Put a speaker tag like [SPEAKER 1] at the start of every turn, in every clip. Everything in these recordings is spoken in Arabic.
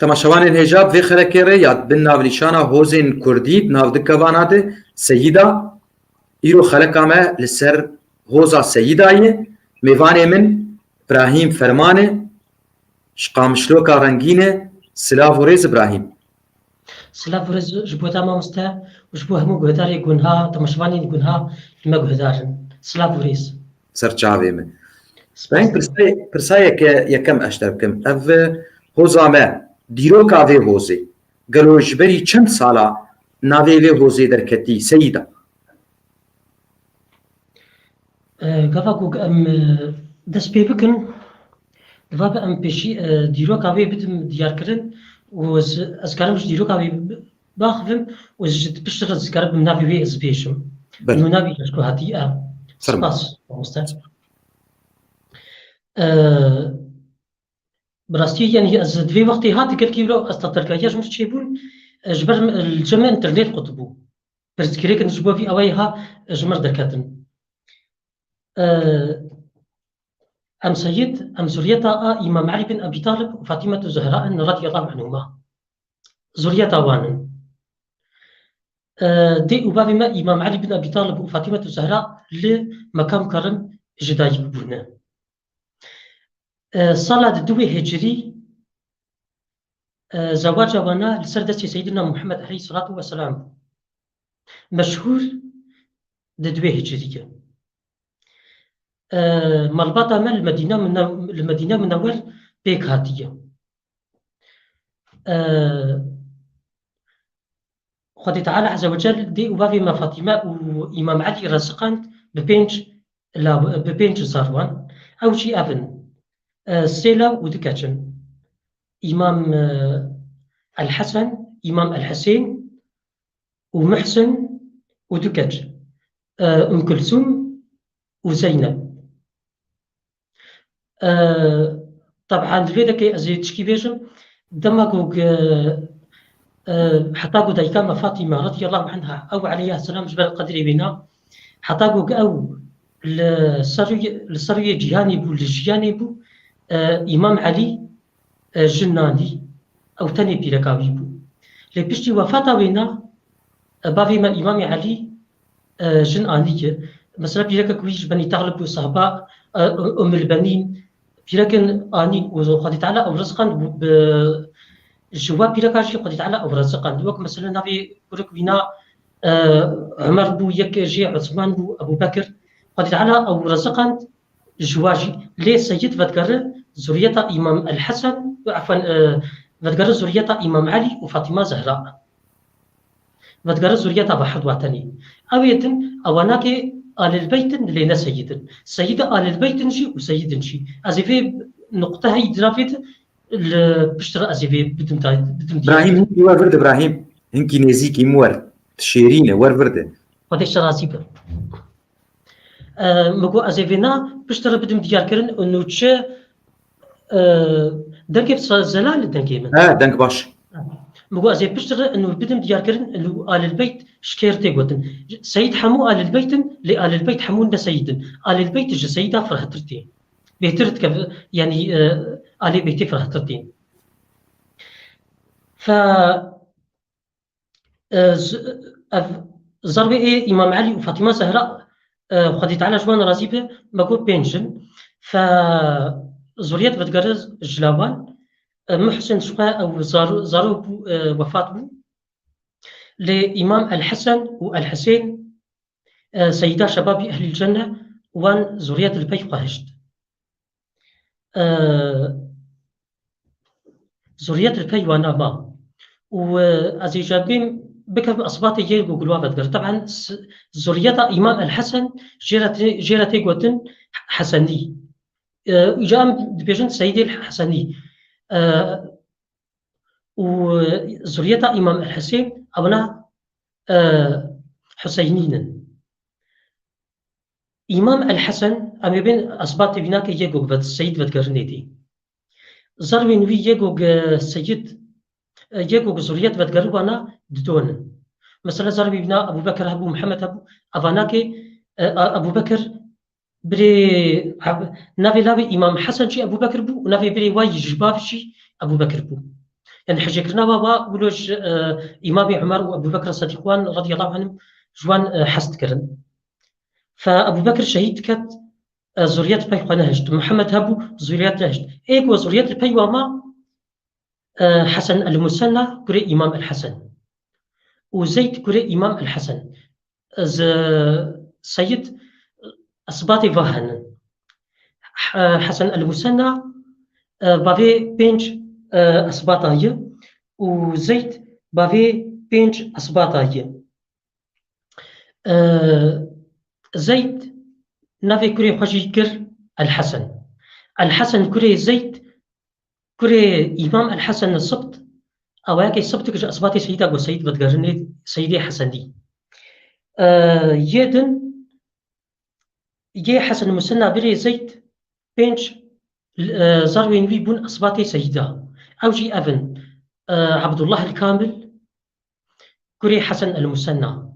[SPEAKER 1] تماشوان الهجاب في خلقي رياض بالناف نشانه هوزين كرديد ناف دكبانات سيدة إيرو خلقا ما لسر هوزا سيدة ميواني من إبراهيم فرمانه شقامشلوكا رنگينه سلاف وريز إبراهيم
[SPEAKER 2] سلاف وريز جبوتا ما مستا وجبو همو قهدار يقولها تماشواني يقولها لما قهدار سلاف وريز
[SPEAKER 1] سرچاوي من بين برسايك يكم أشتركم أف هوزا ما ديرو كافي هوزي قالوا جبري چند سالا ناوي في هوزي دركتي سيدة
[SPEAKER 2] قفاكو أم دس بيبكن دفا أم بشي ديرو كافي بدم ديار كرن وز أذكرمش ديرو كافي باخفم وزجد بشتغل أذكرم نافي في إزبيشم إنه نافي يشكو هاتي سباس مستر براستي يعني از في وقتي هاتي كل كيلو استطركاياش مش تشيبون جبر الجمع انترنت قطبو بس كريك نجبو في اويها جمر دركاتن ام سيد ام زريتا امام علي بن ابي طالب وفاطمه الزهراء رضي الله عنهما زريتا وان دي وبابي ما امام علي بن ابي طالب وفاطمه الزهراء لمكان كرم جداي بونا صلاة دوي هجري زواج وانا لسردة سيدنا محمد عليه الصلاة والسلام مشهور دوي هجرية مربطة من المدينة منور بيك هاتية خد تعالى عز وجل دي وبابي ما فاطمة وإمام علي رزقان ببينج زاروان أو شي أفن سيلا ودكاتشن إمام الحسن إمام الحسين ومحسن ودكاتش أم كلثوم وزينب طبعا فيدك أزي تشكي بيجم دماغوك حتى دايكا فاطمة رضي الله عنها أو عليها السلام جبل القدر بنا حتى أو للسرية جهاني بو للجياني بو إمام علي جناني أو تاني بيركاوي بو لبشتي وفاة وينا بافي ما إمام علي جناني مثلا بيركا كويش بني تغلب وصحباء أم البنين بيركن آني وقد تعالى أو رزقا الجواب بيركاجي قد تعالى أو رزقا وك مثلا نبي كرك وينا عمر بو يكجي عثمان بو أبو بكر قد تعالى أو رزقا جواجي ليه سيد فتقرر زرية إمام الحسن عفوا فتقرر زرية إمام علي وفاطمة زهراء فتقرر زرية بحد واتني أويتن أواناك آل البيت لنا سيدة آل البيت نشي وسيد نشي أزيفي نقطة هي درافت بشترى أزيفي بدم
[SPEAKER 1] إبراهيم هنكي ورد إبراهيم هنكي نزيكي مور تشيرين ورد
[SPEAKER 2] هذا شراسيبه مگو ازیوینا بشتر بدم دیار کردن انو چه دنگ زلال دنگی من
[SPEAKER 1] دنگ باش
[SPEAKER 2] مگو ازی بشتر انو بدم دیار کردن انو آل البيت شكيرتي قوتن سيد حمو آل البيت لآل البيت حمون بسيدن آل البيت جا سيدا فرهترتين بيترت كف يعني آل بيتي فرهترتين ف ضربة إيه إمام علي وفاطمة زهراء خدي تعالى جوان رازيبه ماكو بينجن فزوريات بتقرز جلاوان محسن شقا او زارو وفاة بو لإمام الحسن والحسين سيدا شباب أهل الجنة وان زوريات البي قهشت زوريات البي وانا ما وازي جابين بكم أصبات يجيبوا قلوبات قر طبعا زرية إمام الحسن جيرتي قوتن حسني جام بيجن سيدي الحسني وزرية إمام الحسين أبناء حسينين إمام الحسن أمي بين أصبات بناك يجيبوا بس السيد بتقرنيتي زروين في يجيبوا السيد يجو زوريات بتقربنا دتون مثلا زربي بنا ابو بكر ابو محمد ابو افاناكي ابو بكر بري نافي لابي امام حسن شي ابو بكر بو ونافي بري واي جباب شي ابو بكر بو يعني حجكرنا بابا ولوج إمام عمر وأبو بكر الصديق وان رضي الله عنهم جوان حسد كرن فأبو بكر شهيد كت زورية بي نهجت محمد هبو زورية نهجت إيكو زورية البي وما حسن المثنى كري إمام الحسن وزيد كري إمام الحسن سيد أصباتي فاهن حسن المثنى بافي بينج أصباتاي وزيد بافي بينج أصباتاي زيد نافي كري خجي كر الحسن كري زيد كري إمام الحسن السبط أو هيك السبط كج أصباتي سيدة وسيد بدقرني سيدي حسن دي يدن حسن المثنى بري زيد بينج زاروين بي بون أصباتي سيدة أوجي أفن عبد الله الكامل كري حسن المثنى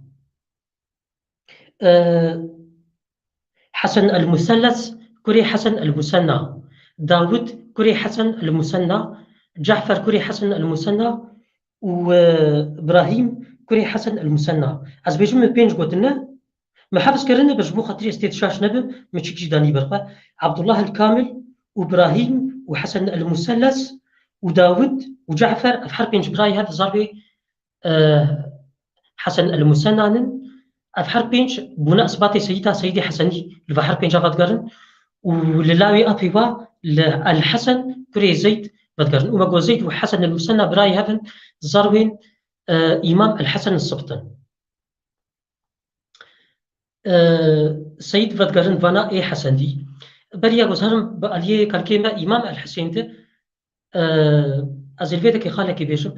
[SPEAKER 2] حسن المثلث كري حسن المثنى داود كري حسن المثنى جعفر كري حسن المثنى وإبراهيم كري حسن المثنى از بيجم بينج قلنا ما حافظ كرنا باش بو خاطري استشاش نبه ما تشكيش داني برقه عبد الله الكامل وإبراهيم وحسن المثلث وداود وجعفر أفحر بينج براي هذا زاربي حسن المثنى أفحر بينج بنا أصباتي سيدي حسني الفحر بينج أفضل وللاوي أبيبا الحسن كري زيد بدقرن وما قو زيد وحسن المثنى براي هذا زاروين إمام الحسن السبطن سيد بدقرن فانا إيه حسن دي بريا قزهرم بأليه كالكيما إمام الحسين ده أزلفيدك خالك بيشم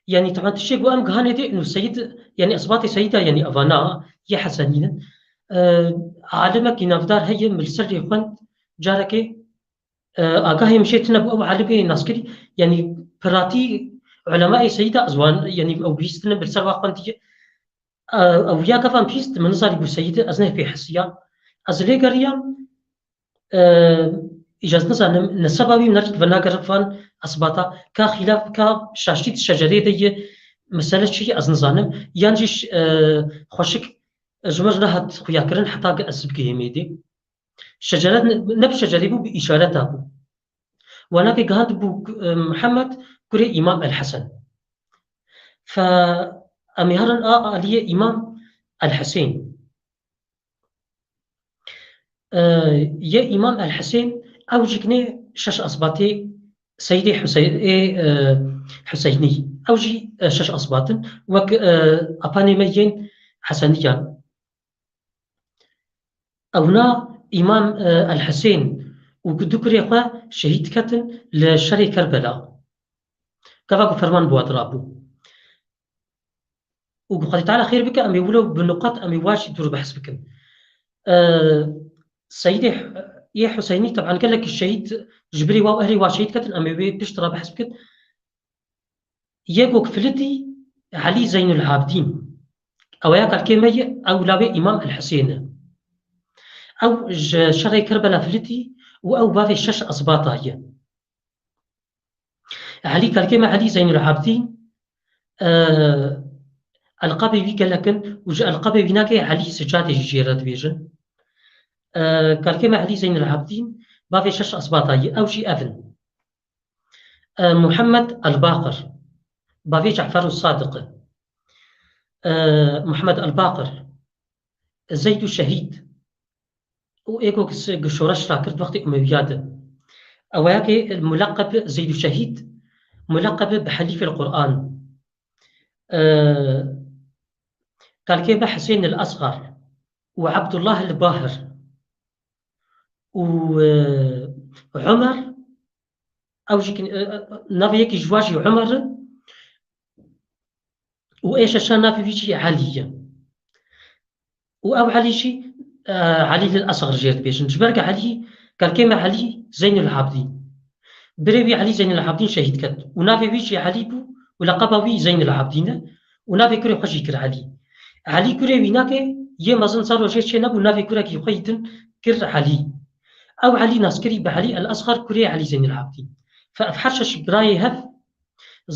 [SPEAKER 2] يعني طبعا الشيء وأم قهاني دي إنه السيد يعني أصباتي سيدة يعني أفانا يا حسنين عالمك ينافدار هي من السر يخوان جارك آقاهي مشيت نبو أو عالمي ناسكري يعني براتي علماء سيدة أزوان يعني أو بيستنا بالسر واخوان تي أو يا كفان بيست من نظري بسيدة أزنه في حسيان أزلي قريان إجازة نظر نسبابي منرد فناقر فان أصباتا كخلاف كشاشتيت الشجرية دي مسألة شيء أزنزانم يانجيش خوشك جمر نهت خياكرن حتى أسبق يميدي شجرات نب شجري بو بإشارتها بو وانا في قهاد بو محمد كري إمام الحسن فأميهرن آلية إمام الحسين يا إمام الحسين أو جكني شش أصباتي سيدي حسيني أو جي شش أصباتن وك أباني ميين حسنيان أونا إمام الحسين وكدكري أخوة شهيد كتن لشري كربلاء كفاكو فرمان بوادرابو وقد تعالى خير بك أم يقولوا بالنقاط أم يواجه دور بحث بكم سيدي يا حسيني طبعا قال لك الشهيد جبري واو أهلي وشهيد كتن أم يبي بيشترى بحث بكم يقوك فلتي علي زين العابدين أو ياكل كيمي أو لاوي إمام الحسين أو شري كربلاء فلتي أو بافي الشش أصباطا هي علي كالكيما علي زين العابدين القابي بي قالكن وجاء القابي بيناكي علي سجادة جيرات بيجن كالكيما علي زين العابدين بافي شش أصباطا هي أو شي أذن محمد الباقر بافي جعفر الصادق محمد الباقر زيد الشهيد وإيكو قشورش راكرت وقت أموياد أواكي الملقب زيد الشهيد ملقب بحليف القرآن كالكيبا حسين الأصغر وعبد الله الباهر وعمر أو نافيكي جواجي عمر وإيش عشان نافي بيجي علي وأو علي شي علي الأصغر جيرت بيش نجبرك علي كالكيما علي زين العابدين بريوي علي زين العابدين شهيد كت ونافي بيجي علي بو ولقبوي زين العابدين ونافي كوري خشي كر علي كوري ويناكي يه مازن صار وجه شيء نبو نافي كوري كي خيتن كر علي أو علي ناسكري بعلي الأصغر كوري علي زين العابدين فأفحرش براي هف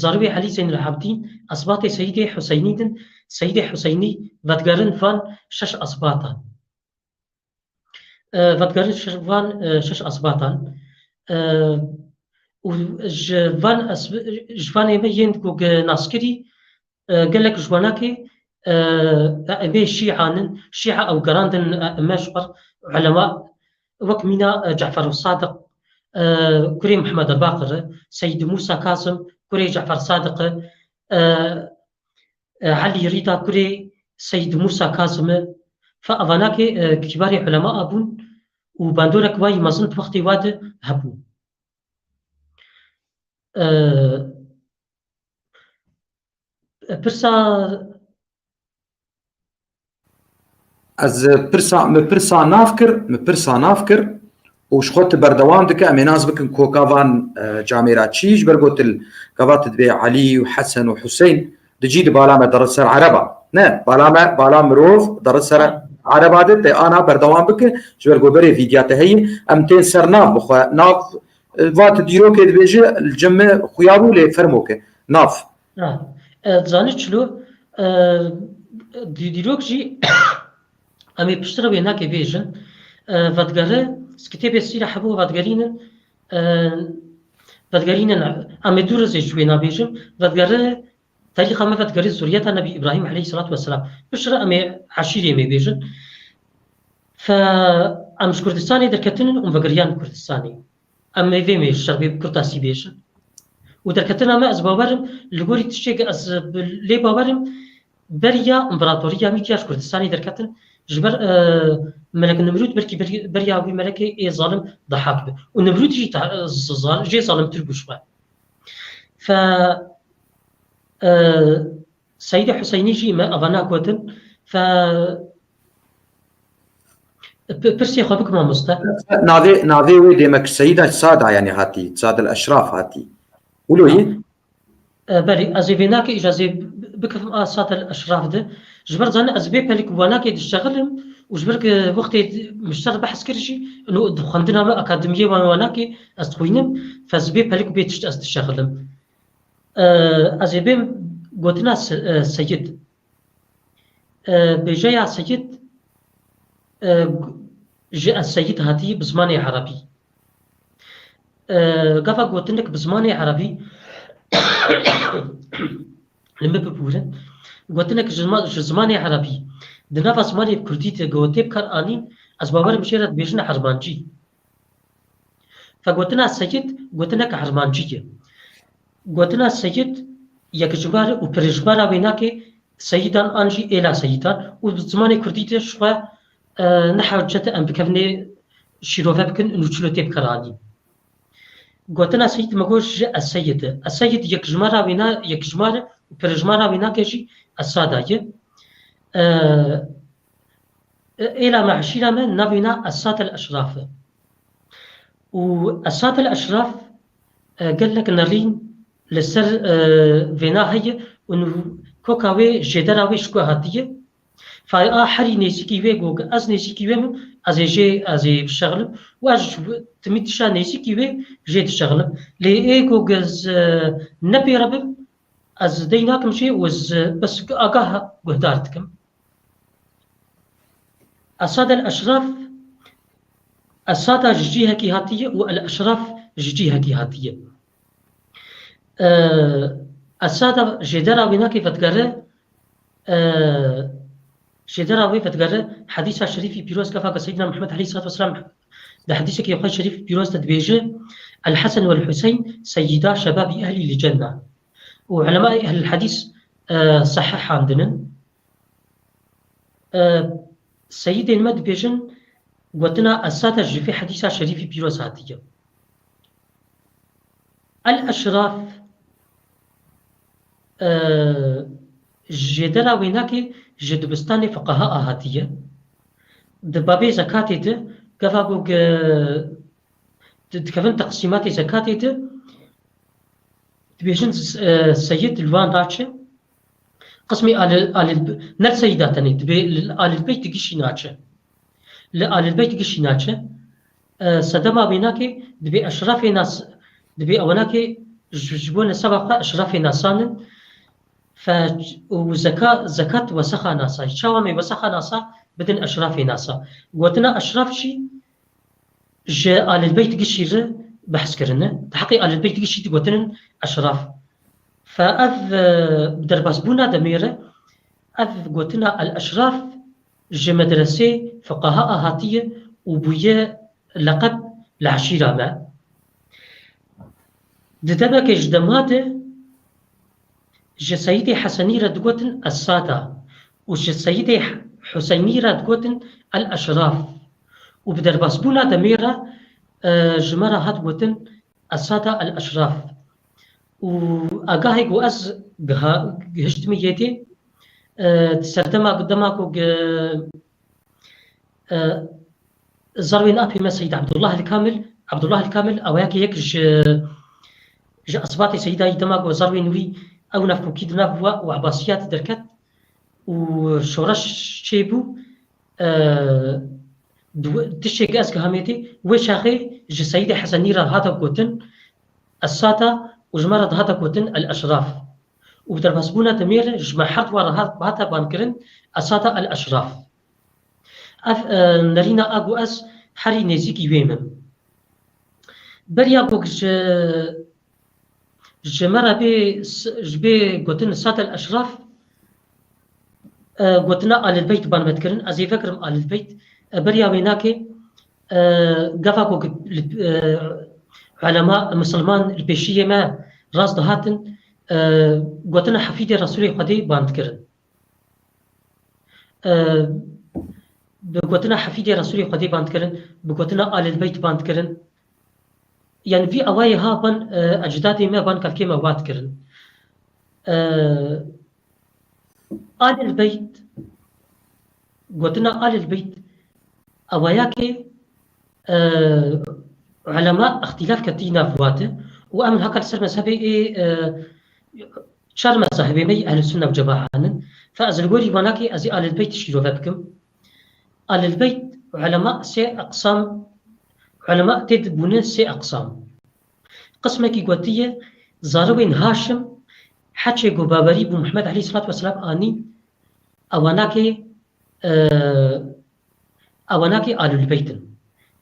[SPEAKER 2] زاروی علی زین العابدین اصبات سید حسینی دن سید حسینی ودگرن فان شش اصباتان ودگرن شش اصباتان و جوان ما يند كوج ناسكري قال لك جواناكي أبي شيعة أو قراندن مشبر علماء وك منا جعفر الصادق كري محمد الباقر سيد موسى كاظم كري جعفر صادق علي رضا كري سيد موسى كاظم فأفاناكي كبار علماء أبون وباندورك واي مازنت وقتي واد هبو پرسا
[SPEAKER 1] از پرسا نافکر وش خدت بردوام دك امي ناس بكن كوكافان جاميرا تشيج برقوت كافات تبي علي وحسن وحسين تجي بالامه درس عربه نه بالام روف درس عربه دت انا بردوام بك جبر بري فيديوهات هي امتين سر ناف ناف وات ديروك بيجي الجمع خيابو لي فرموك ناف
[SPEAKER 2] زاني شلو ديروك جي امي بشترى ويناك بيجن فاتقرا سكتيب السيرة حبو فاتقرين امي دور زي شوينا بيجن فاتقرا تاريخ ما فاتقرا زوريات النبي ابراهيم عليه الصلاة والسلام بشترى امي عشيري امي بيجن فامش كردستاني دركتن فقريان كردستاني امي فيمي الشربي كرداسي بيجن ودركتنا ما از باورم لغوري تشيك از لي باورم بريا امبراطورية ميكياش كردستاني دركتن جبر ملك النمرود بريا وي ملك اي ظالم ضحاك به والنمرود جي ظالم تربوش بقى ف سيدة حسيني جي ما افانا قوتن ف برسي خبك ما مستا
[SPEAKER 1] ناذي وي ديمك السيدة السادة يعني هاتي سادة الاشراف هاتي ولوي
[SPEAKER 2] بري ازيفيناك اجازي بكف سادة الاشراف ده جبر زان ازبي بالك وناك يشتغلم وجبرك وقت مشتغل بحث كرشي انه دخلنا اكاديميه وناك استخوينم فازبي بالك بيت تشتغلم ازبي قلتنا سيد بجاي سيد جاء السيد هاتي بزمان عربي قفا قلت لك بزمان عربي لما ببورن قلت لك زمان عربي دنا زماني كردي تقوتي بكار اني از باور مشيرت بيجنا حرمانجي فقلتنا السيد قلت لك حرمانجيه قلتنا السيد يك جبار وبرجبار ويناك سيدان انجي الى سيدان وزماني كردي تشوا نحوجت ام بكفني شيروفا بكن انو تشلوتي بكراني قلتنا سيد مقوش السيد يك جمار وبرجمار ويناك جي السادايه إلى معشيرة من نبينا السادة الأشراف والسادة الأشراف قال لك نرين لسر فينا هي ونو كوكاوي جدراوي شكو هاتيه فا حري نيسيكي وي غوغ از نيسيكي وي ازي بشغل واج تميتشا نيسيكي وي جيت شغل لي اي غوغز نبي ربم از ديناكم شيء وز بس اقاها قهدارتكم السادة الأشراف السادة جيها كي هاتية والأشراف جيها كي هاتية السادة جدرا ويناكي فتقرر جدرا وي فتقرر حديث شريف بيروز كفاك سيدنا محمد عليه الصلاة والسلام ده حديثك يقول شريف بيروز تدبيجه الحسن والحسين سيدا شباب أهل الجنة وعلماء أهل الحديث صحح عندنا سيدي المد بيجن قلتنا السادة في حديثة شريف بيروز هاتية الأشراف جدرا ويناكي جدبستاني فقهاء هاتية دبابي زكاتي ده كفاقو كفن تقسيمات زكاتي ده بيجن سيد الوان راتشه قسمي نال سيداتني دبي آل البيت قشي ناتشه لآل البيت قشي ناتشه صدما بيناكي دبي أشراف ناس دبي أوناكي جبون سبق أشراف ناسان زكاة وسخة ناسا شاومي وسخة ناسا بدن أشراف ناسا قوتنا أشراف شي جاء آل البيت قشير بحث كرنا تحقي آل البيت قشير قوتنا أشراف فأذ درباس بونا دميرة أذ قوتنا الأشراف جا مدرسة فقهاء هاتية وبويا لقب العشيرة ما ددبك اجدماته جا سيدي حسني ردقوتن السادة وجا سيدي حسيني ردقوتن الأشراف وبدرباس بونا دميرة جمرة هاتقوتن السادة الأشراف وأقاهي قواز هشتميتي تسردما قدامكو زروين أبي ما سيد عبد الله الكامل أوياك يك جا أصباتي سيدة يدماغو زروين وي أو نفكو كيدنا بوا وعباسيات دركت وشورش شيبو تشي قاس كهاميتي وشاخي جا سيدة حسنيرة هذا قوتن السادة وجمرة هذا قوتن الأشراف وبدرباسبونا تمير جمع حرد ورا هذا بانكرن السادة الأشراف نرينا أقو أس حري نزيكي ويمم بريا بوك جمرة جبي قوتن السادة الأشراف قوتنا آل البيت بان متكرن أزي فكرم آل البيت بريا ويناكي قفاكو علماء مسلمان البيشية ما راس دهاتن قوتنا حفيدي رسولي قدي باندكرن بقوتنا حفيدي رسولي قدي باندكرن بقوتنا آل البيت باندكرن يعني في أواي ها بان أجدادي ما بان كالكيما واتكرن آل البيت قوتنا آل البيت أواياكي علماء اختلاف كتينا فواته وأمن هكا السر مذهبي شار مذهبي مي أهل السنة والجماعة فأزل قولي وناكي أزي آل البيت شيرو ذاتكم آل البيت علماء سي أقسام علماء تدبون سي أقسام قسمك قوتية زاروين هاشم حتى قبابري بمحمد عليه الصلاة والسلام آني أواناكي آل البيت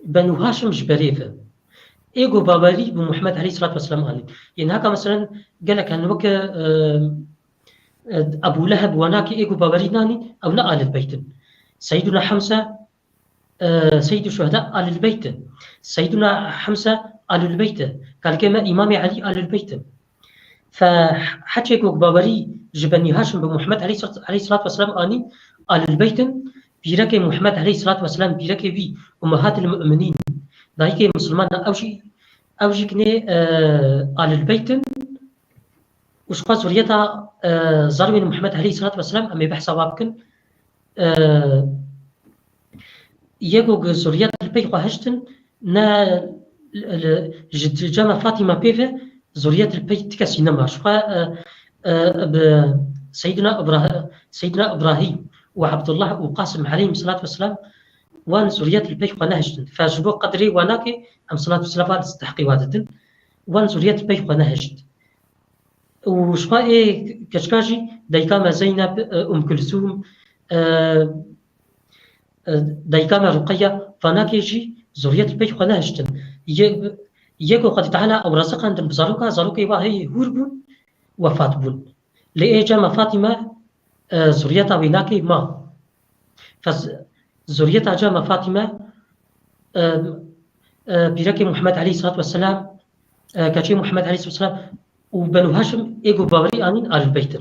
[SPEAKER 2] بنو هاشم جبريفه إيجو باباري بمحمد عليه الصلاة والسلام آني يعني هكا مثلا قال لك أن وك أبو لهب وناكي إيجو باباري ناني أو لا آل البيت سيدنا حمزة سيد الشهداء آل البيت سيدنا حمزة آل البيت قال كما إمام علي آل البيت فحتى يقول باباري جبني هاشم بمحمد عليه الصلاة والسلام آني آل البيت بيركي محمد عليه الصلاة والسلام بيركي في أمهات المؤمنين دايكي مسلمان أوجي كني آل البيت وشقا زوريتا زروين محمد عليه الصلاة والسلام أمي بحثا وابكن يقول زوريات البيت وهجتن نا جامع فاطمة بيفه زوريات البيت كسينما شقا سيدنا إبراهيم وعبد الله وقاسم عليهم الصلاة والسلام وان زوريات البيت ونهجتن فجبو قدري وناكي أم صلاة والسلام تستحقي وادتن وان زوريات البيت ونهجت وشقا إيه كشكاجي دايكاما زينب أم كلثوم دايكاما رقية فناكيجي زوريات البيت ونهجتن يجو قد تعالى أو رزقها عند بزاروكا زاروكي وهي هوربون وفاتبون لإيجا فاطمة زوريتا ويناكي ما فزوريتا جامع فاطمة بيركي محمد عليه الصلاة والسلام كاتشي محمد عليه الصلاة والسلام وبنو هاشم إيجو بابري آنين آل البيت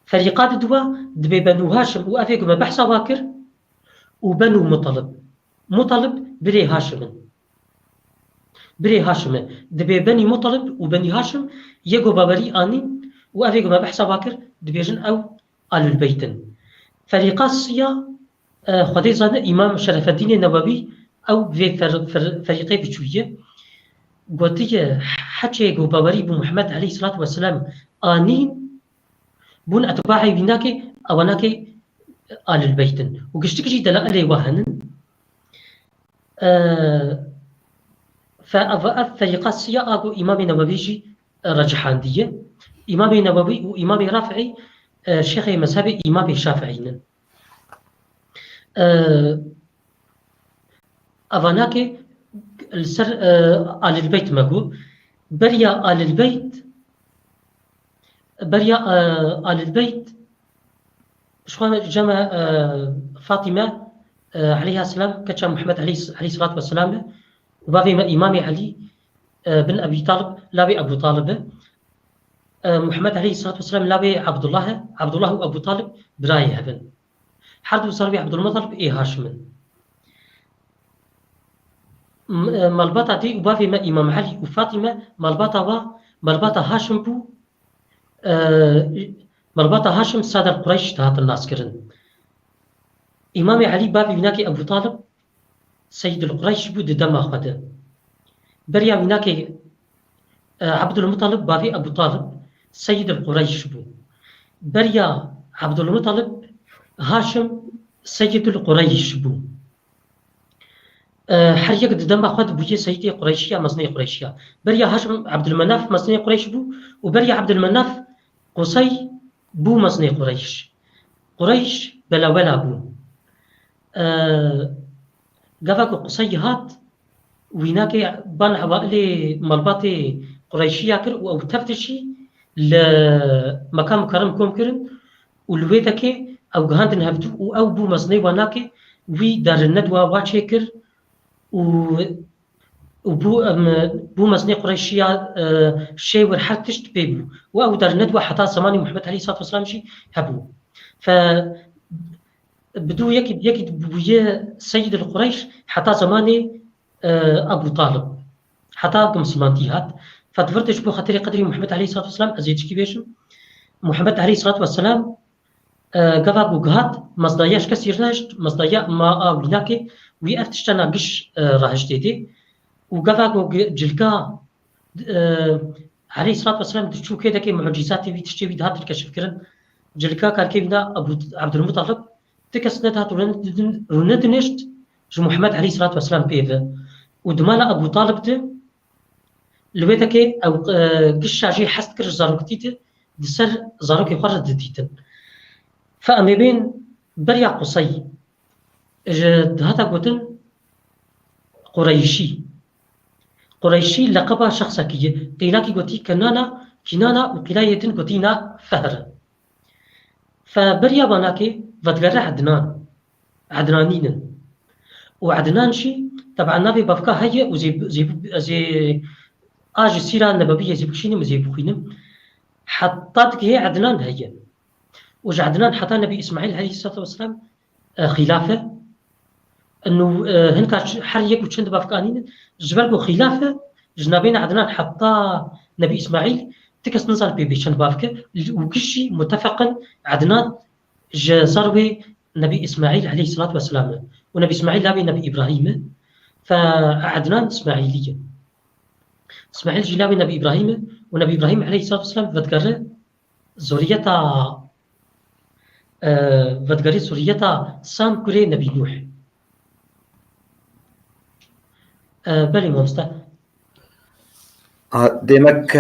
[SPEAKER 2] فريقات دوا دبي بنو هاشم وأفيقو ما بحثا واكر وبنو مطلب بري هاشم دبي بني مطلب وبني هاشم يجو بابري آنين وأفيقو ما بحثا واكر دبيجن أو آل البيت فريقات الصيا خديزان إمام شرف الدين النووي أو في فريقي بشوية قوتية حتى يقو بابري بمحمد عليه الصلاة والسلام آنين بون أتباعي بناكي أو ناكي آل البيت وقشتكجي دلالي وهنن فالفريقات الصيا أقو إمام نوويجي رجحاندية إمام نووي وإمام رافعي شيخ مذهب إمام شافعي أفناك السر آل البيت ماكو بريا آل البيت آل البيت شو جمع فاطمة عليها السلام كتشا محمد عليه الصلاة والسلام وبابي إمام علي بن أبي طالب لابي أبو طالب محمد عليه الصلاة والسلام لابي عبد الله وأبو طالب براي هبن حرد وصربي عبد المطلب إيه هاشم ملبطة دي وبابي ما إمام علي وفاطمة ملبطة هاشم بو ملبطة هاشم سادة قريش تهات الناس كرن إمام علي بابي هناك أبو طالب سيد القريش بو دم أخده بريا هناك عبد المطلب بابي أبو طالب سيد القريش بو بريا عبد المطلب هاشم سيد القريش بو هر یک دم أخد بوجي سيدي قريشية مصنع قريشية بريا هاشم عبد المناف مصنع قريش بو وبريا عبد المناف قصي بو مصنع قريش بلا ولا بو قفاك قصي هات ويناك بان عوائل ملباتي قريشية كر أو تفتشي لمكان مكرم كوم كرن ولويتك أو جهاند نهبتو أو بو مصنع وناك وي دار الندوة واشكر وبو مصنع قريشية شيء ورحتش بيبو وأو دار الندوة حتى زمان محمد عليه الصلاة والسلام شي هبو ف بدو يكي بويا سيد القريش حتى زمان أبو طالب حتى قم سمانتيهات فتفرتش بو خاطر قدري محمد عليه الصلاة والسلام أزيدش كي بيشم محمد عليه الصلاة والسلام قفا بوغات مصداياش كسير راجت مصدايا ما ويناكي ويأفتشتنا قش راهش ديدي وقفا جلقا عليه الصلاة والسلام تشوف كده كي معجزات في تشتي هات الكشف كرن جلقا كان كيفنا أبو عبد المطلب تكسنت هات رندنشت جو محمد عليه الصلاة والسلام بيفا ودمالا أبو طالب ده لويتك أو قش عجي حست كرش زاروكتيته دسر زاروكي خرج دتيتن فأمي بين بريا قصي هذا قوتن قريشي لقبا شخصا كي قيلاكي قوتي كنانا وقلايتن قوتينا فهر فبريا باناكي فتقرر عدنانين وعدنان شي طبعا نبي بفكا هيا وزي آج السيرة النبوية زي بكشينم زي بخينم حطاتك هي عدنان هيا وجعدنان حتى النبي إسماعيل عليه الصلاة والسلام خلافة إنه هنك حريك وشند بافكانين جبركو خلافة جنابين عدنان حتى نبي إسماعيل تكس نظر بيشند بافك وكشي متفقا عدنان جزروي نبي إسماعيل عليه الصلاة والسلام ونبي إسماعيل لابي نبي إبراهيم فعدنان إسماعيلية إسماعيل جلابي نبي إبراهيم ونبي إبراهيم عليه الصلاة والسلام فتقرر زوريتا ودقري سوريتا سام كوري نبي نوح بلي مامستا
[SPEAKER 1] ديمك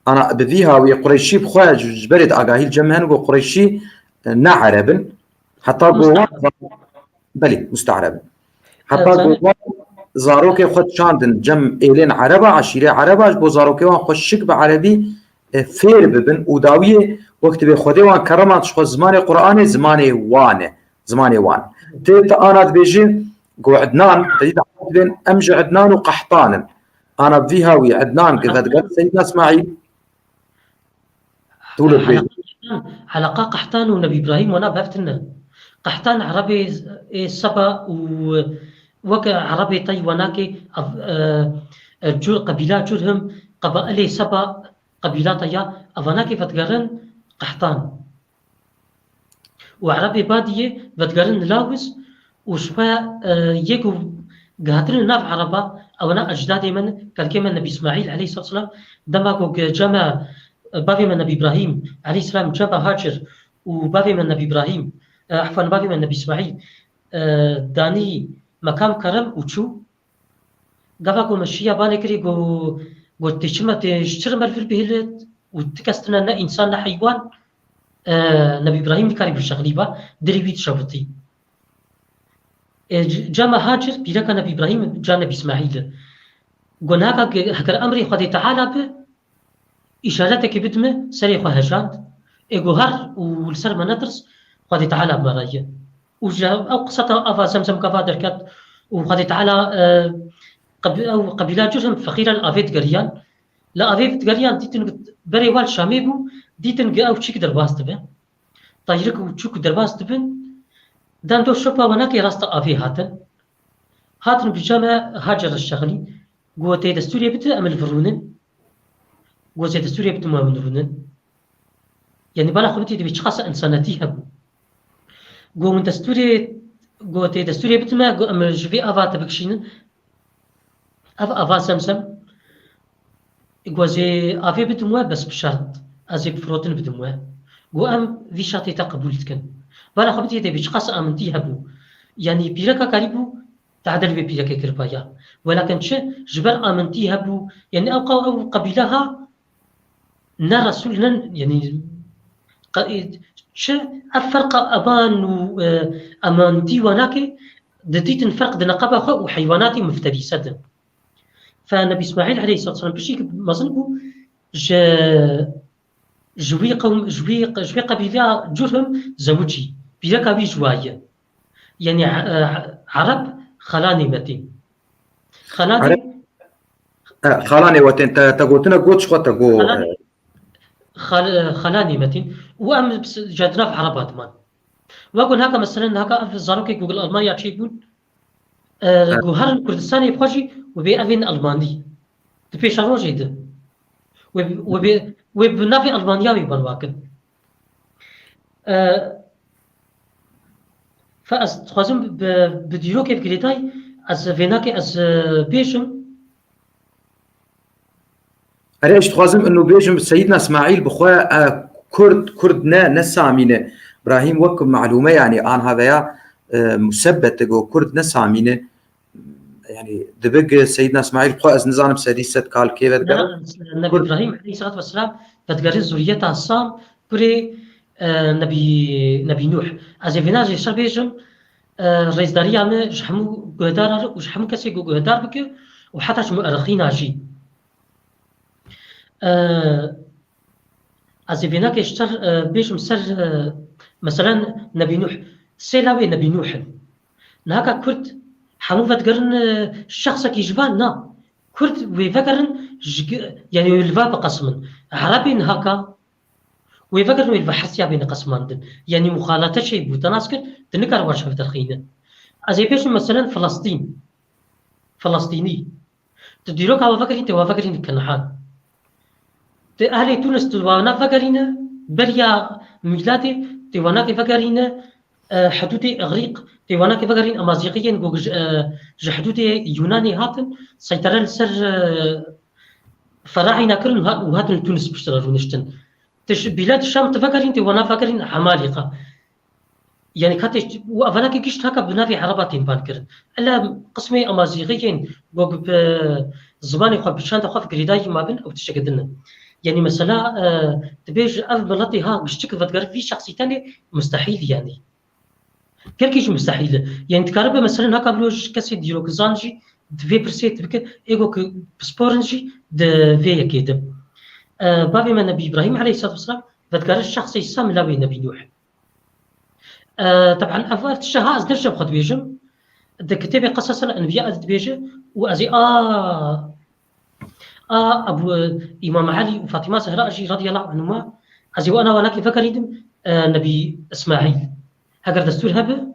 [SPEAKER 1] أنا بذيها وقريشي بخواج جبرت أجاهيل جمهن وقريشي نعربن حتى جوا بلي مستعربن حتى جوا زاروكي خد شاندن جم إيلين عربة عشيرة عربة بو زاروكي وان خوشك بعربي فير ببن وداوية وقت بخوده وان كرمات شخو زمان قرآن زمان وان تيت أنا بيجي قو عدنان تجد بين أمج عدنان وقحطان أنا بذيها وي عدنان كذا قال سيدنا إسماعيل
[SPEAKER 2] تولد بيجي حلقة قحطان ونبي إبراهيم وانا بفتنا قحطان عربي سبا وكا عربي طي وناكي قبيلات جرهم قبائل سبا قبيلات يا أفناكي فتقرن قحطان وعربي بادية فتقرن لاوس وشفا يكو قهاترن ناف عربا أو أنا أجدادي من كالكيما النبي إسماعيل عليه الصلاة والسلام دماغو جمع بابي من النبي إبراهيم عليه السلام جمع هاجر وبابي من النبي إبراهيم عفوا بابي من النبي إسماعيل داني مكان كرم وشو قفاكو مشيا باني كري قلت شما تشتر مرفل بهلت وتكستنا نا إنسان نا حيوان نبي إبراهيم دكاري بالشغليبة دري بيت شوطي جامع هاجر بيرك نبي إبراهيم جا نبي إسماعيل قلنا هكا أمري خدي تعالى به إشارتك بدمه سري خو هجاند إيجوهر والسر منادرس خدي تعالى برايا وجا أو قصة أفا زمزم كفا دركات وخدي تعالى أو قبيلة جرهم فقيرا أفيت قريان لا أفيت قريان ديتن بري وال شامي بو ديتن أو تشيك درباز تبن طايرك وتشوك درباز تبن دان دو شوبا وناكي راستا أفي هاتن بجامع هاجر الشغلي قوتي دستوري بتا أمل فرونن قوتي دستوري بتا ما فرونن يعني بالا خبتي دبي تشخص إنسانتي هبو قو من دستوري قوتي دستوري بتا ما أمل جبي أفا تبكشين أفا سمسم قوزي أفي بدموه بس بشرط أزيك فروتن بدموه قو أم في شرطي تقبولتكن بالا خبتي دبي تشخص أمنتي هبو يعني بيركا قريبو تعدل ببيركا كربايا ولكن شو جبر آمنتي هبو يعني أو قبيلها نا رسولنا يعني شو الفرق أبان وأمانتي وناكي دتيت الفرق دنا قبا وحيواناتي مفترسة فالنبي إسماعيل عليه الصلاة والسلام بشيك مظنبو جوي قوم جوي قبيلة جرهم زوجي بيركا بي جوايا يعني عرب خلاني متين
[SPEAKER 1] خلاني وتن تقولتنا قوتش خو تقول
[SPEAKER 2] خلاني متين وام جادنا في عربات مان واقول هكا مثلا هكا في الزاروكي جوجل المانيا شي يقول جوهر الكردستاني يبخشي وبي افين الماني تبيش روجي ده وبنافي المانياوي بالواقع فاز تخازم بديرو كيف كريتاي از فيناكي از بيشم
[SPEAKER 1] أريش تخازم إنه بيجم سيدنا إسماعيل بخوا كردنا نسامينه إبراهيم وكم معلومة يعني عن هذا مثبت جو كرد نسامينه يعني دبق سيدنا إسماعيل بخوا از نظام سديسة قال كيف
[SPEAKER 2] النبي إبراهيم عليه الصلاة والسلام فتقرر ذريته الصام بري نبي نوح از فيناج شر بيجم رئيس داري أنا جحمو جهدار وجحمو كسي جهدار بك وحتى شمو أرخينا جي از فيناك يشتر بيجم سر مثلا نبي نوح سيلاوي نبي نوح نهاكا كرد حمو فتقرن الشخص كيجبان نا كرد ويفكرن يعني يلفا بقسمن عربي نهاكا ويفكرن يلفا حسيا بين قسمان يعني مخالطة شيء بوتناسكر تنكر ورشة في ترخينه أزي بيجم مثلا فلسطيني تديروك على فكرين توا فكرين كنحان أهل تونس توانا فكرين بريا ميلادي توانا كفكرين حدود إغريق توانا كفكرين أمازيغيين حدود يوناني هاتن سيطرة لسر فراعنة كرن وهاتن تونس بشتغلوا نشتن بلاد الشام تفكرين توانا فكرين عمالقة يعني كاتش وأفنا كيش هكا بنافي عرباتين بانكرن ألا قسمي أمازيغيين زماني خو بشان تخاف قريداي ما بين أو تشكدنا يعني مثلا تبيج ألف بلطي ها بشتك فتقرب في شخصي تاني مستحيل يعني كيش مستحيل يعني تقرب مثلا هكا بلوج كسي ديروك زانجي دفي برسيت بك إيجو بسبورنجي دفي كده بابي من نبي إبراهيم عليه الصلاة والسلام فتقرب الشخص يسام لاوي نبي نوح طبعا أفضل الشهاز درجة بخد بيجم كتابي قصص الأنبياء بيجي وأزي أبو إمام علي وفاطمة زهراء جي رضي الله عنهما أزي وأنا ولكن فكريدم نبي إسماعيل هكذا دستور هبه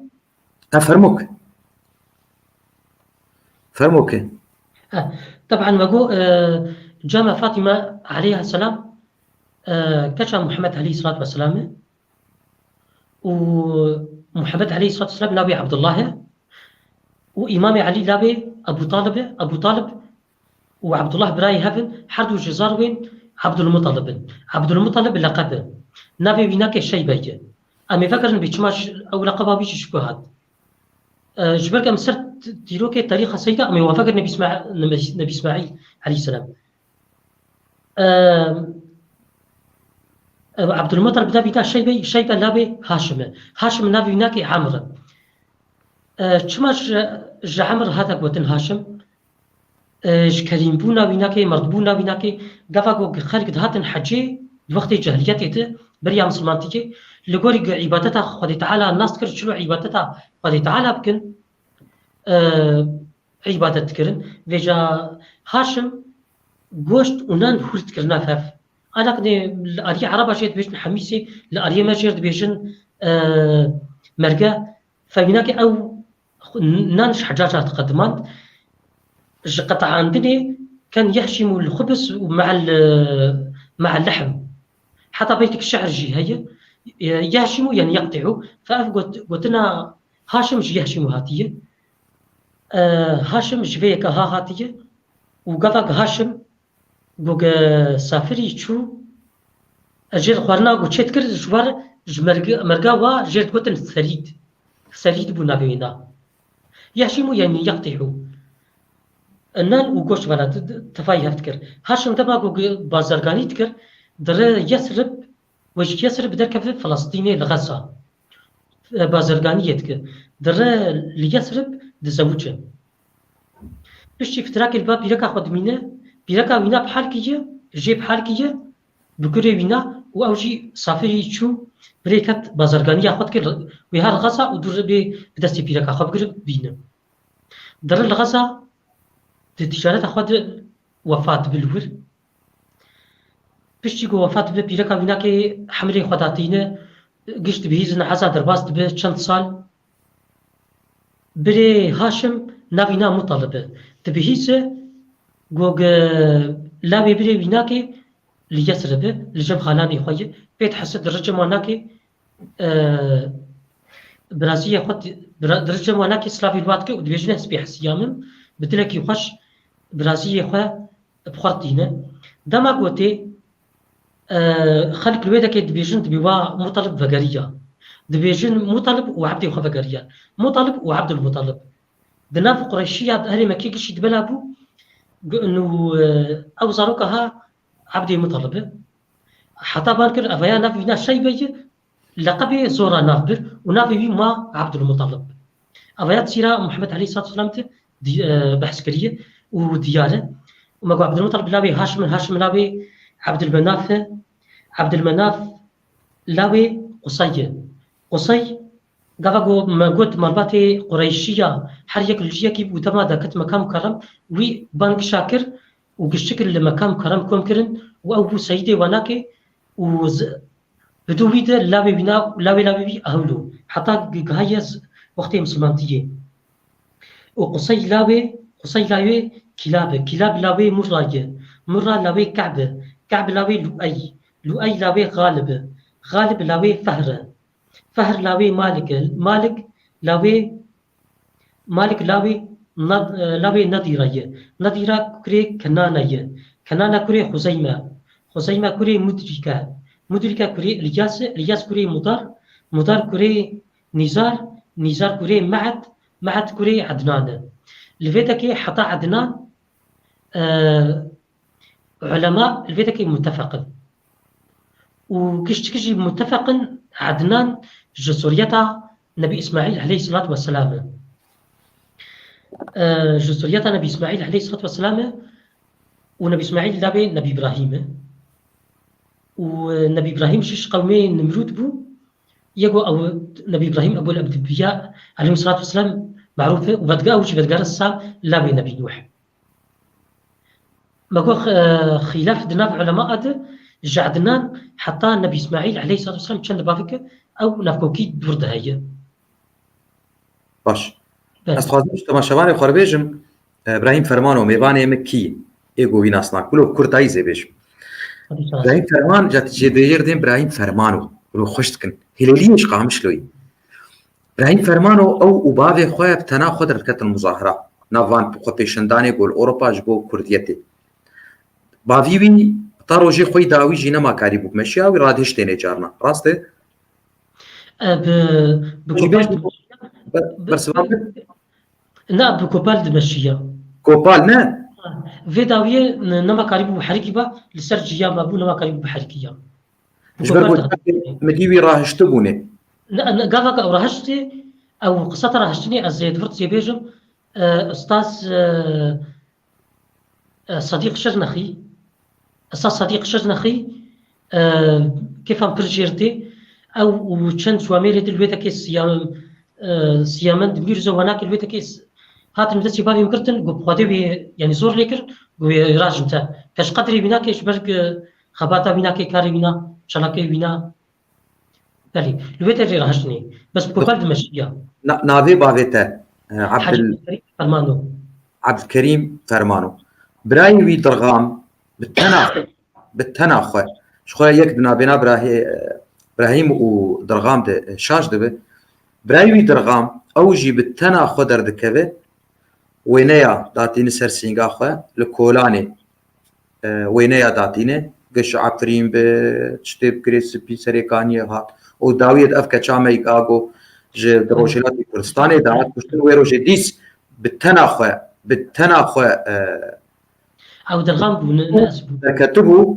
[SPEAKER 1] فرموك
[SPEAKER 2] طبعا وقو جامع فاطمة عليها السلام كشف محمد عليه الصلاة والسلام ومحمد عليه الصلاة والسلام لابي عبد الله وإمام علي لابي أبو طالب وعبد الله براي هبن حردو جزار وين عبد المطلب لقب نابي بيناك الشيء بيجي أمي فكرن بيتشماش أو لقبها بيش شبهات جبرك مسرت ديروكي تاريخ سيدة أمي وفكر نبي إسماعيل عليه السلام عبد المطلب نبينا شيبة لابي هاشم نبيناكي عمرو چماش عمرو هذا قوتن هاشم كريم بونا بيناكي مرض بونا بيناكي قفاقو خارج دهاتن حجي وقت جاهليته بريا مسلمانتي لقوري عبادتها خدي تعالى الناس تكر شنو عبادتها خدي تعالى بكن عبادة تكرن فيجا هاشم قوشت ونان هولت كرنا فاف انا كني الاريا عربه جيت بيش حميسي الاريا ما جيت بيجن مرقا فبيناكي او نانش حجاجات قدمات قطع عندني كان يحشم الخبز مع اللحم حتى بيتك الشعر جي هي يهشموا يعني يقطعوا فقلتنا هاشم جي يهشموا هاتيه هاشم جفيك هاتيه وقفك هاشم قوق سافري شو اجير خورنا قو تشتكر جوار مرقاوا جيرت قوتن ثريد بونا بينا يهشموا يعني يقطعوا النان وقوش ولا تفاي هفتكر هاشم تبا بازرقاني تكر در يسرب وش يسرب درك في فلسطيني لغزة بازرقاني يتكر در ليسرب دزوجه بشي فتراك الباب بيركا خد مينه بيركا وينا بحالكيه جيب حالكيه بكري وينا واوجي سافري شو بريكت بازرقاني ياخد كر ويها الغزة ودور بدستي بيركا خد بكر بينا در الغزة التجارة أخذ وفاة بالور بشتي جو وفاة بيركا ويناكي حملي خداتينه قشت بهيزن عزا درباس دبه چند سال بري هاشم نابينا مطالبه تبهيزه جوج لاوي بري ويناكي ليسربه لجم خالاني خويه بيت حسد الرجم واناكي برازيل خد درجة واناكي سلافي الواتكي ودبيجنه سبيح سيامم بتلكي خوش برازيل خو بخرطينه دما قوتي خلق الويدك دبيجن دبيوا مطالب فقريه دبيجن مطالب وعبد خو فقريه مطالب وعبد المطالب دناف قريشيه اهل مكي كشي دبلابو انه اوزاروكها عبد مطالب حتى بانكر افيا نافينا شيء بي لقبي زورا نافبر ونافي ما عبد المطالب افيات سيره محمد عليه الصلاه والسلام بحث كريه وديانه وما عبد المطلب لاوي هاشم لاوي عبد المناف لاوي قصي قفقو ما قلت مرباتي قريشيه حريك الجيكي بوتما داكت مكان كرم وي بانك شاكر وقشكل لمكان كرم كوم كرن وابو سيدي وناكي بدو ويدا لاوي بنا لاوي اهلو حتى قهيز وقت مسلمانتيه وقصي لاوي كلاب لاوي مرة لاوي كعب لاوي لؤي لاوي غالب لاوي فهر لاوي مالك لاوي نضيرة كري كنانة كري خزيمة كري مدركة كري الياس كري مدار كري نزار كري معد كري عدنان الفيدكي حتى عدنان علماء الفيدكي متفق وكشتكشي متفق عدنان جسوريتا نبي إسماعيل عليه الصلاة والسلام جسوريتا نبي إسماعيل عليه الصلاة والسلام ونبي إسماعيل لابي نبي إبراهيم ونبي إبراهيم شش قومي نمرود بو يقو أو نبي إبراهيم أبو الأنبياء عليه الصلاة والسلام معروفة وبدقاء وش بدقاء السام لابي نبي نوح ماكو خلاف دناف علماء أده جعدنان حتى نبي إسماعيل عليه الصلاة والسلام كان بافك أو نافكوكي دورد هاي
[SPEAKER 1] باش أستخدمش تماشاواني خربيجم إبراهيم فرمان وميباني مكي إيجو ويناسنا كله كرتاي زي بيش إبراهيم فرمان جات جدير دين إبراهيم فرمانو ولو خشتكن هلاليش قامش لوي إبراهيم فرمانو أو وبابي خويا بتنا خد ركت المظاهرة نافان بقطيشنداني يقول أوروبا جبو كرديتي بافيوي طاروجي خوي داوي جينا ما كاريبو بمشيا ورادهش تاني جارنا راسته بس
[SPEAKER 2] لا بكوبال دمشية
[SPEAKER 1] كوبال نه
[SPEAKER 2] فيداوية نما قريب بحركي با لسر جيام ابو نما قريب بحركية
[SPEAKER 1] جبر مديوي راهش تبوني
[SPEAKER 2] قالك او رهشتي او قصة رهشتني از دفرت سيبيجم استاذ صديق شرنخي استاذ صديق شرنخي كيف ام برجيرتي او چند شواميري دلويتا كيس سيامن دميرزو هناك الويتا كيس هات مدسي بابي مكرتن قب خدي يعني زور ليكر قوي راجمتا كاش قدري بنا كيش برك خباتا بنا كي كاري بنا شلاكي بنا بالي الويتا جي راجني بس بوكال دمشقيا
[SPEAKER 1] نافي بافيتا عبد
[SPEAKER 2] فرمانو
[SPEAKER 1] عبد الكريم فرمانو براي وي درغام بالتناخ شخويا يك بنا ابراهيم ودرغام ده شاش دبه براي وي درغام اوجي بالتناخ دردكبه وينيا داتيني سرسينغا خو لكولاني وينيا داتيني قش عفرين بشتيب كريس بيسريكاني هات وداويد افكا شامي كاغو ج دروشيلات كردستاني دات كشتن ويرو جديس بالتناخ
[SPEAKER 2] او درغام ناس
[SPEAKER 1] كتبوا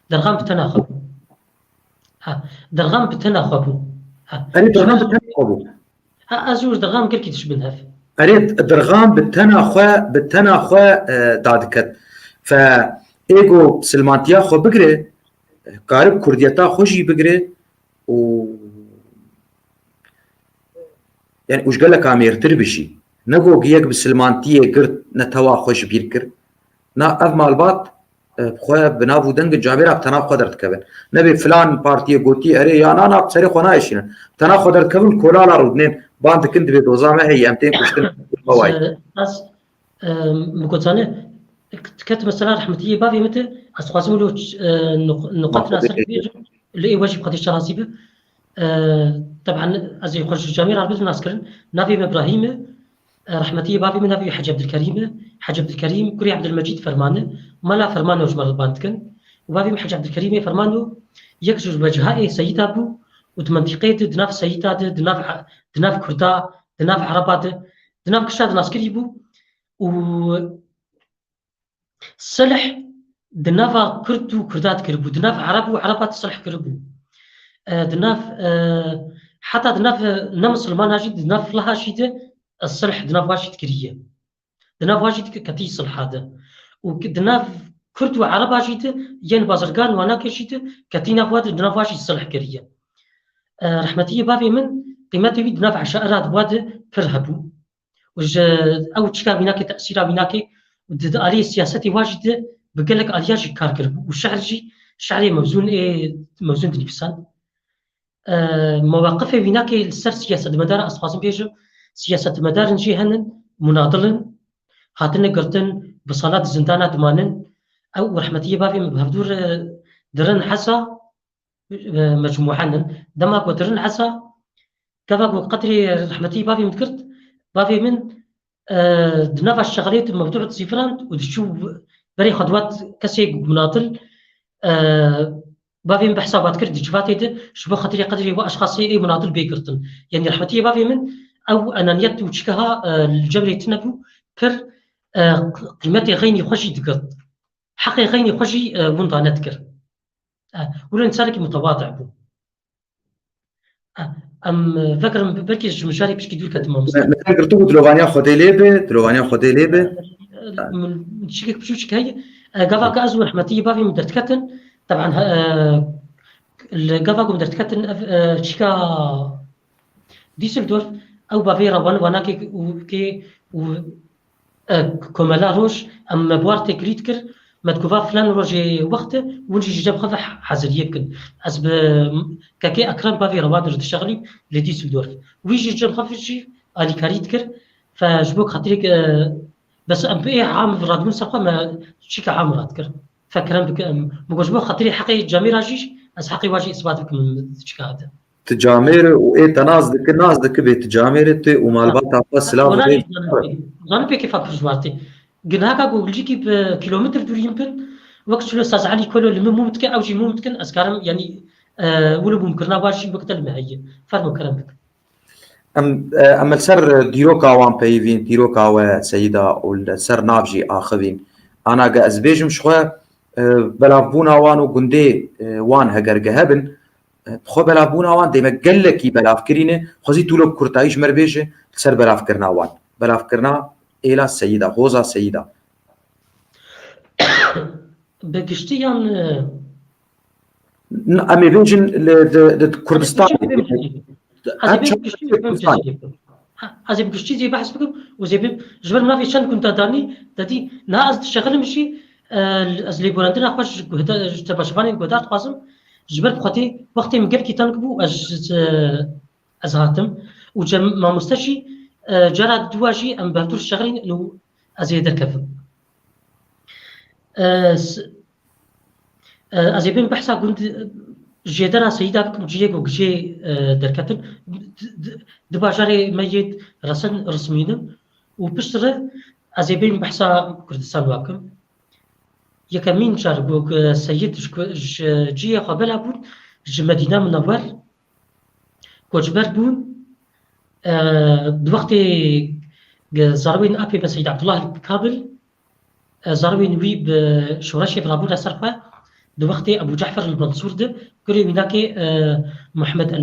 [SPEAKER 2] درغام بالتناخ درغام بالتناخ
[SPEAKER 1] أنا درغام بالتناخ
[SPEAKER 2] ازوج درغام كل كي تشبنها
[SPEAKER 1] أريد درغام بالتناخ دادكت فإيجو سلمانتيا خو بقري قارب كرديتا خوشي بقري و يعني وش قال لك عمير تربشي نقو جيك بسلمانتية قرت نتوا خوش بيركر نا أف مالبات بخويا بنابو دنگ جابيرا بتناخ قدرت كبن نبي فلان بارتي قوتي أري يا أنا بسري خونا إيشين تناخ قدرت كبن كولا رودنين باند كنت بدوزامه هي أمتين كشتن
[SPEAKER 2] هواي بس مقطعني كتب مثلا رحمتي بابي متى أسقاسم له نقاط ناصر كبير اللي واجب قد الشراسيبه طبعا أزي يخرج الجميع عربية ناسكرن نبي إبراهيم رحمتي بابي من نبي حاج عبد الكريم كري عبد المجيد فرمانه ملا فرمانه وجمر الباندكن وبابي حاج عبد الكريم فرمانه يكسر وجهاء سيد أبو وتمنطقة دناف سيدات دناف كردا دناف عربات دناف كشاد ناسكري بو و صلح دناف كردو كردات كربو دناف عرب وعربات صلح كربو دناف حتى دناف نمسلمان هاجي دناف لها شيء الصلح دناف واجد كريه دناف واجد كتي صلح هذا ودناف كرد وعرب هاجي ين بازرقان وانا كشيت كتينا فواد دناف واجد صلح كريه رحمتي بابي من قيمتي دناف عشائرات واد كرهبو وج او تشكا بيناك تاثير بيناك ود عليه سياستي واجد بقلك الياج كار كربو والشعر جي شعري موزون موزون دنيفسان مواقف بيناك السر سياسة مدار أصحاب بيجو سياسة مدار نجي هنن مناضلن هاتن قرتن بصالات زندانة دمانن أو رحمتي بابي بهدور درن حسا مجموعة دماغ ودرن حسا كذا قدري رحمتي بابي مذكرت بابي من دناف الشغلات موضوع صفران ودشو بري خطوات كسي مناضل بافي من بحسابات كرد جفاتي شبه خطري قدري واشخاصي مناضل بيكرتن يعني رحمتي بافي من او انانيت وشكها الجبري تنبو كر قيمتي غيني خوشي دقط حقي غيني خوشي ونضا نذكر ولا انسانك متواضع بو ام فكر بركي مشاري باش كيدير كتمام
[SPEAKER 1] مثلا قلتو دلوغانيا خودي ليبه
[SPEAKER 2] شكك بشوشك هي قفاك ازو رحمتي بافي من درتكتن طبعا القفاكم درتكتن شكا ديسلدورف او بافي روان وناكي وكي كومالا روش ام بوارتي كريتكر ما تكوفا فلان روجي وقت ونجي جاب خذا حزريه يمكن اسب كاكي اكرم بافي روادر تشغلي لديسلدورف ويجي جاب خفشي الي كريتكر فجبوك خاطريك بس ام بي عام رادمون سقا ما شيكا عام رادكر فكرم بك مجبو خاطري حقي جميل راجيش از حقي واجي اثبات بك من شيكا هذا
[SPEAKER 1] تجامير وايه تنازدك بيت تجاميرت ومالبات السلام
[SPEAKER 2] ظن بك كيف جوارتي قلنا هكا جيكي بكيلومتر دور يمكن وقت شو استاذ علي كله اللي مو ممكن او شيء مو ممكن اسكارم يعني ولو ممكن واجي وقت المهيه فرمو كلام بك
[SPEAKER 1] ام السر ديروكا وان بيفين ديروكا وسيدة والسر نافجي اخذين انا قاز بيجم شخوا بلافبونا وانو قندي وان هجر جهبن خو بلافبونا وان ديما قلكي بلاف كرينه خوزي تولو كرتايش مربيجه سر بلاف كرنا وان بلاف كرنا الى السيدة غوزا سيدة
[SPEAKER 2] بقشتيان
[SPEAKER 1] امي بيجن لكردستان
[SPEAKER 2] ازبي بقشتي بهم جزيرة ازبي بقشتي زي بحث بكم وزي جبر ما في شان كنت داني دادي نا از تشغل مشي از لي بولندنا خوش تباشباني قدرت قاسم جبر بخاتي وقتي من قبل كي تنكبو از هاتم وجم ما مستشي جرى دواجي ام بهتور الشغلين انه ازي دركف از بهم بحثا كنت جدنا سيدا بكم جيجو جي دركتن دباجاري ميت رسن رسمينا وبشتر از بهم بحثا كردستان واكم يكمين جاربوك سيد جي قبل بود مدينة منور كوجبر بون بوقت زاروين ابي بسيد عبد الله الكابل زاروين وي بشورشي برابور سرقه بوقت ابو جعفر المنصور ده كل هناك محمد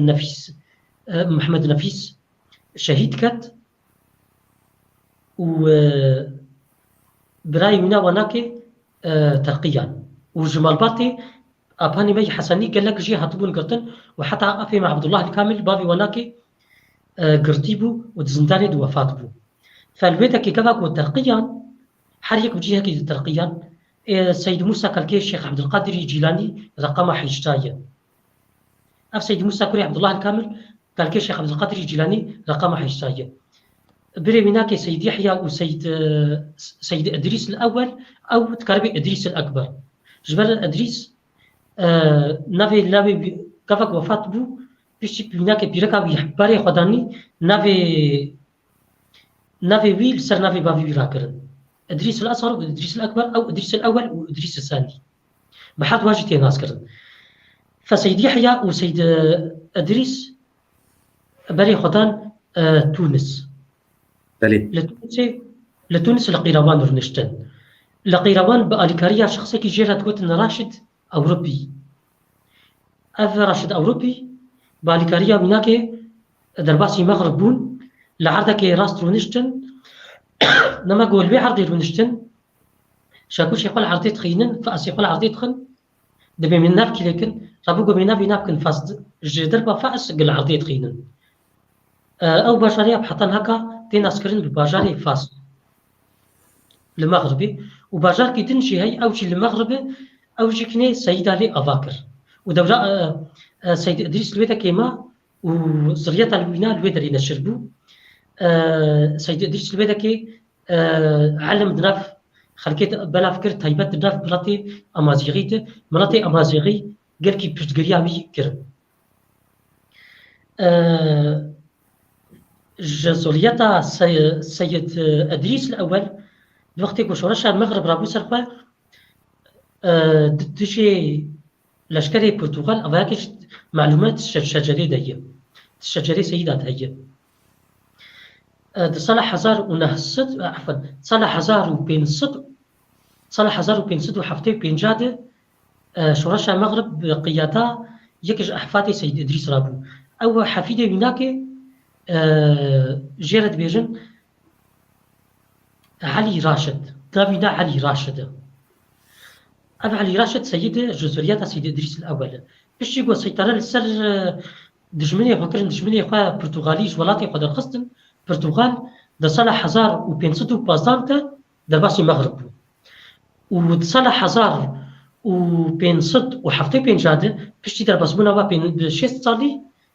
[SPEAKER 2] نفيس شهيد كات و براي منا وناك ترقيا وجمال باطي اباني مي حسني قال لك جي هاتبون قرتن وحتى افي مع عبد الله الكامل بابي وناك قرتيبو وتزنداني دو وفات بو فالبيت كي كذاك وترقيا حريك بجيها كي ترقيا سيد موسى كالكي الشيخ عبد القادر الجيلاني رقم حجتايا اف سيد موسى كوري عبد الله الكامل كالكي الشيخ عبد القادر الجيلاني رقم حجتايا بري مناك سيد يحيى وسيد سيد ادريس الاول او تكربي ادريس الاكبر جبل ادريس نافي لاوي كفك وفات بو بيشي مناك بيركا بيحباري خداني نافي ويل سر نافي بافي بيراكرن ادريس الاصغر وادريس الاكبر او ادريس الاول وادريس الثاني بحد واجد ناس كرن فسيد يحيى وسيد ادريس بري خدان تونس
[SPEAKER 1] بلي
[SPEAKER 2] لتونس لقيروان رنشتن لقيروان باليكاريا شخصي كي جيرات كوتن راشد اوروبي راشد اوروبي باليكاريا مناك درباسي مغرب بون لعردك راست رنشتن نما قول بي عرضي رونشتن شاكوش يقول عرضي تخينن فاس يقول عرضي تخن دبي من نافك لكن رابو بينا بينابكن فاس دربا فاس قل عرضي تخينن او باشاريه بحطن هكا تين اسكرين بباجاري فاس المغربي وباجار كي تنشي هي او شي المغربي او شي كني سيدة لي افاكر ودورا سيد ادريس الويدا كيما وزريات الوينا الويدا اللي نشربو سيد ادريس الويدا كي علم دناف خلقيت بلا فكر تايبات دناف بلاتي امازيغيت مناطق امازيغي قال كي بشتقرياوي كرم جزوليتا سيد ادريس الاول وقت كو شورشا المغرب رابو سرقه دشي لشكري برتغال افاكش معلومات الشجري ديه الشجري سيدات هي صالح هزار ونهصد عفوا صالح هزار وبين صد وحفتي بين جاده شورشا المغرب قياده يكج احفادي سيد ادريس رابو او حفيده هناك جيرد بيجن علي راشد دافيدا علي راشد أبا علي راشد سيد جزريات سيد إدريس الأول باش يقول سيطرة للسر دجمني فكرن دجمني خا برتغاليش ولاتي قدر خصتن برتغال دا صالح هزار وبينصدو بازانتا دا باسي مغرب وصالح هزار وبينصد وحفتي بين جاده باش يدير باسبونا با بين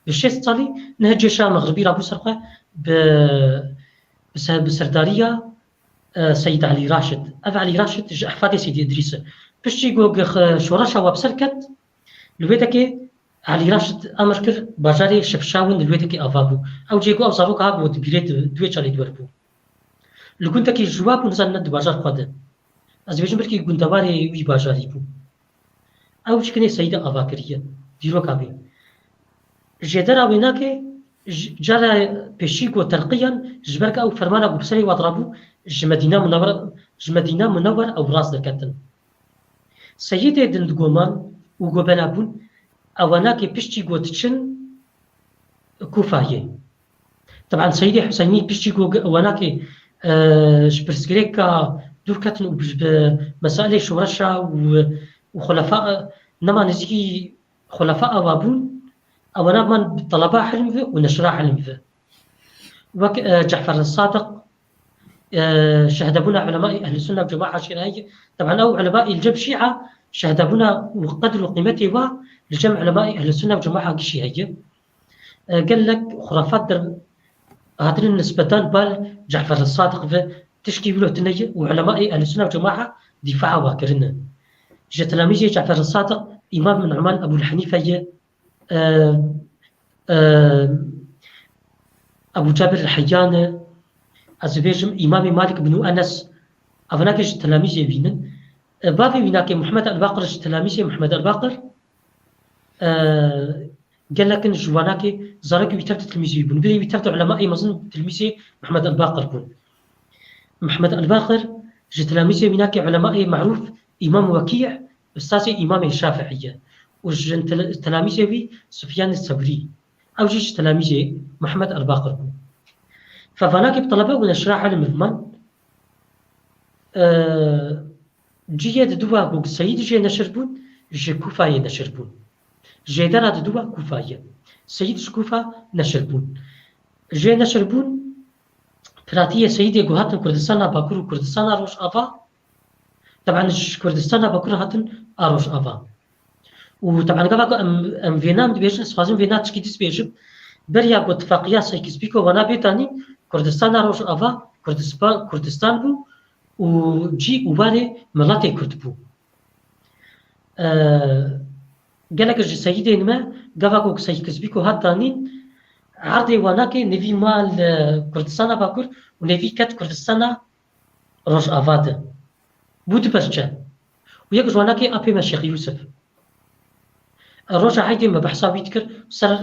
[SPEAKER 2] بشيست صالي نهج شام مغربي رابو سرقه بسرداريه سيد علي راشد أبا علي راشد أحفادي سيد إدريس باش يقول شورشا وابسركت لويتك علي راشد أمر كر باجاري شفشاون لويتك أفابو أو جيكو أو صاروك هاكو تبيريت دويتش علي دوربو لكنتك جواب نزل ند باجار قادة أزبيجن بركي قندواري وي باجاري بو أو شكني سيدة أفاكرية ديرو كابي جدرا ويناك جرى بشيك وترقيا جبرك أو فرمان أبو بسري وضربوا مدينة منور أو راس دكتن سيدي دندقومان وقبنابون أواناكي بشتي قوتشن كوفاية طبعا سيدي حسيني بشتي أواناكي جبرسكريكا دوركتن بمسائل شورشا وخلفاء نما نزيكي خلفاء وابون أولا من بالطلبة حلم فيه ونشرها حلم فيه جعفر الصادق شهدبنا علماء أهل السنة والجماعة شيعية طبعا أو علماء الجب شيعة شهدبنا وقدر وقيمته لجمع علماء أهل السنة والجماعة شيعية قال لك خرافات هاتين النسبتان بال جعفر الصادق في تشكيل له تنية وعلماء أهل السنة والجماعة دفاع واكرنا جاء تلاميذ جعفر الصادق إمام من عمان أبو الحنيفة أبو جابر الحيان أزبيجم إمام مالك بن أنس أفناكش تلاميذ يبينن بابي بيناك محمد الباقر تلاميذ محمد الباقر قال لك جواناك زارك بيتبت تلميذ يبون بلي بيتبت علماء مظن تلميذ محمد الباقر بون محمد الباقر تلاميذ بيناك علماء معروف إمام وكيع أستاذ إمام الشافعية وجن تلاميذ بي سفيان الثوري أو جيش تلاميذ محمد الباقر ففناك بطلبة ونشرح علم المان جيد دوا بوك سيد جي نشربون جي كوفاية نشربون جي دراد دوا كوفاية سيد كوفا نشربون جي نشربون فراتية سيدي قوهاتن كردستان باكور وكردستان روش أفا طبعا كردستان باكور هاتن أروش أفا وطبعا قبل أم فينام دبيجن سفازم فينا تشكيدس بيجب بريا باتفاقية سايكس بيكو وانا بيتاني كردستان روش أفا كردستان بو وجي وبالي ملاتي كرد بو قالك جي سيدي نما قبل سايكس بيكو هاتاني عرضي واناكي نفي مال كردستان باكور ونفي كات كردستان روش أفا بود بسجا ويك جواناكي أبي مشيخ يوسف الرجع هيدي ما بحسابي تكر صار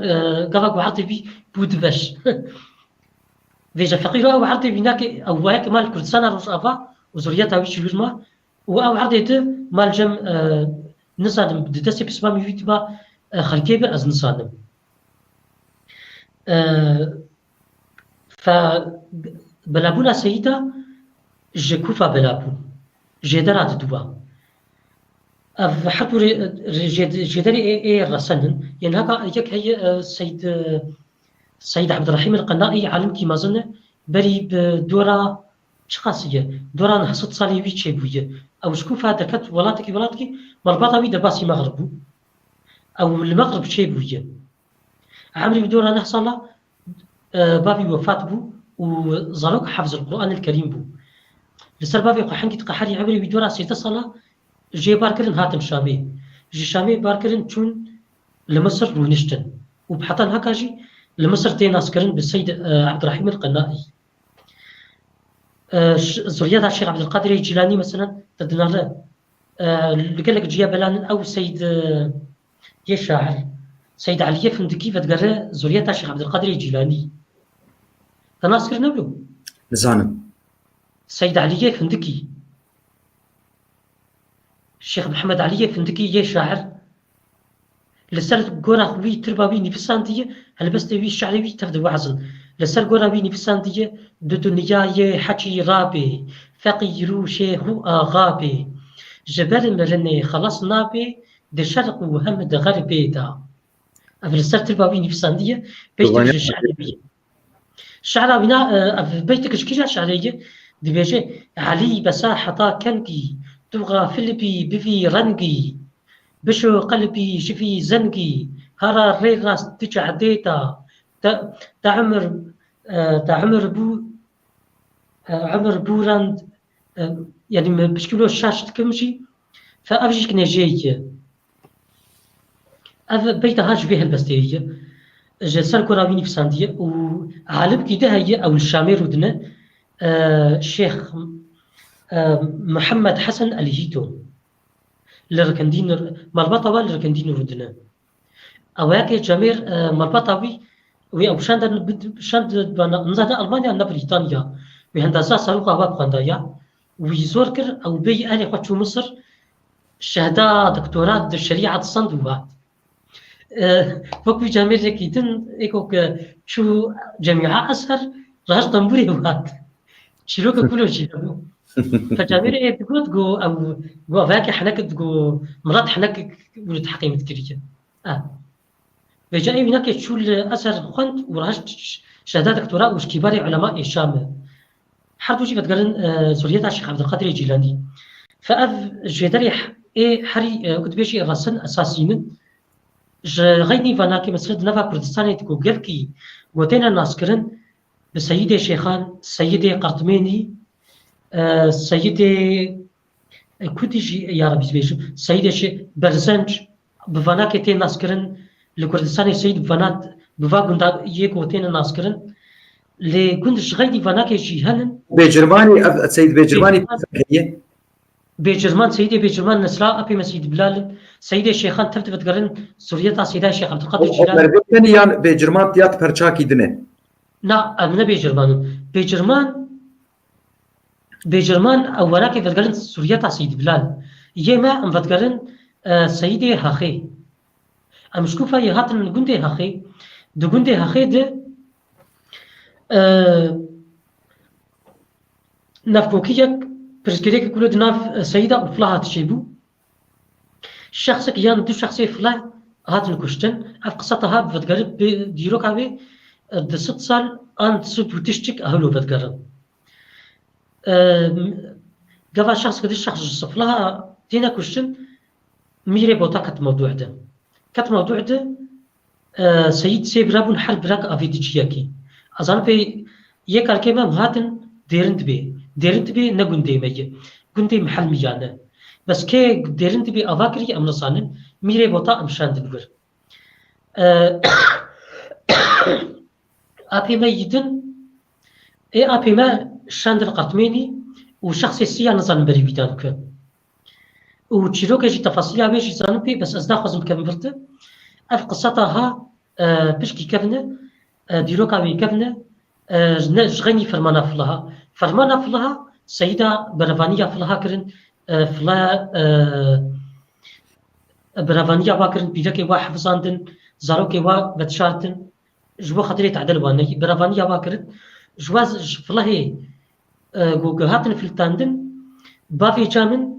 [SPEAKER 2] قبل وعطي بي بود باش فيجا فقير أو عرضي بيناك أو وياك مال كردستان روش أفا وزورياتها ويش يجمع أو عرضي ده مال جم نصادم بدتسي بسمام يفيتبا خلكيبر از نصادم ف بلابونا سيدا جكوفا بلابون جدرات دوا حطوا جدري ايه رسنن يعني هكا يك هي سيد عبد الرحيم القنائي عالم كي ما ظن بري بدورة شخاصية دورة نحصد صالي بيتشي بوية او شكوفا دركت ولاتك مربطة بي درباسي مغربو او المغرب شي بوية عمري بدورة نحصل بابي وفات بو وزاروك حفظ القرآن الكريم بو لسر بابي قحنكي تقحري عمري بدورة سيتصل جي باركرن هاتن شامي جي شامي باركرن چون لمصر رونشتن وبحطن هكاجي لمصر تيناس كرن بالسيد عبد الرحيم القنائي زريات الشيخ عبد القادر الجيلاني مثلا تدنا له اللي قال لك جيا بلان او سيد يا شاعر سيد علي فندكي فتقرا زريات الشيخ عبد القادر الجيلاني تناس كرن له
[SPEAKER 1] نزانم
[SPEAKER 2] سيد علي فندكي الشيخ محمد علي فندكي يا شاعر لسر قورا خوي ترباوي نفسان دي هل بس تبي شعري تفد وعزن لسر قورا بي نفسان دي دو دنيا حكي رابي فقيرو شيخ غابي جبل مرني خلاص نابي دي شرق وهم دي غربي دا لسر ترباوي نفسان دي بيتك شعري بي شعرا بنا بيتك شكيجا شعري دي بيجي علي بساحة كنكي تبغى فيلبي بفي رنقي بشو قلبي شفي زنقي هرا ريغاس تجع ديتا تعمر عمر بوراند يعني بشكلو الشاشة كمشي فأبجيك نجية هذا بيت هاج فيه البستيرية جسر كورابيني في ساندية وعالم كده هي أو الشامير ودنا الشيخ محمد حسن الهيتو لركندين مربطة والركندين ردنا أواك جمير مربطة بي وي شاند نزاد ألمانيا نا بريطانيا وهندسة صاروخ هوا بخندايا ويزور كر أو بي أهلي خوتشو مصر شهادة دكتوراه الشريعة الصندوقات وكو جامعة كيتن إيكوك شو جامعة أسهر راش طنبوري وات شيروك كله شيرو فجامعة تقول أو فاك حنك تقول مرات حنك ولد حقيمة كريجة وجاء هناك شو الأثر خنت ورهشت شهادة دكتوراه وش كبار علماء الشام حرد وجي بتقرن سوريات الشيخ عبد القادر الجيلاني فأف جدريح حري قد بيجي الرسن أساسيين غيني فناكي مسجد نفا كردستان تكو قلكي وتينا ناسكرن بسيدي شيخان سيدي قرطميني سيدي كوديجي يا ربي بيجو سيدي برزنج بفناكي تين ناسكرن لكردستان سيد بفنات بفاقندا يكو تين ناسكرن لكندش غيني فناكي جيهنن
[SPEAKER 1] بجرماني سيد بجرماني
[SPEAKER 2] بجرمان سيدي بجرمان نسلا أبي مسجد بلال سيدي شيخان ترتبط قرن سوريا سيدي شيخ عبد القادر الجيلاني
[SPEAKER 1] يعني بجرمان تيات برشاكي دنه
[SPEAKER 2] لا أنا بجرمان أولا كيف تقرن سوريا سيد بلال يما أم تقرن سيدي هاخي أمشكوفا يهاتن جندي هاخي دو جندي هاخي ده نفكوكيك برسكريك كله دناف سيدة وفلا هات شيبو شخصك يان دو شخصي فلا هات الكشتن أف قصتها بفتقرب ديروك عبي د 6 سال أنت سوت وتشتك أهلو بتقرب قبل شخص كده الشخص صفلها دينا كشتن ميري بوتا كت موضوع ده سيد سيبرابون حرب راك أفيديجياكي أظن في يكال كيما مهاتن ديرنت بي نقندي مية قندي محل ميانا بس كي ديرنت بي أفاكري أم نصانن ميري بوتا أم شاند بقر أبي ما يدن أبي ما شاند القطميني وشخص السيا نظن بري بيدانك وتشيروك يجي تفاصيل بيجي زانو بي بس أزدا خزم كمبرته أف قصتها بشكي كفنه ديروك أبي كفنه غني فرمانا فلها سيدة برافانية فلها كرن فلا برافانية واكرن بيدك وا حفظاندن زاروك وا بتشارتن جوا خاطري تعدل واني برافانية واكرن جواز فلاه جوجهاتن فلتاندن بافي جامن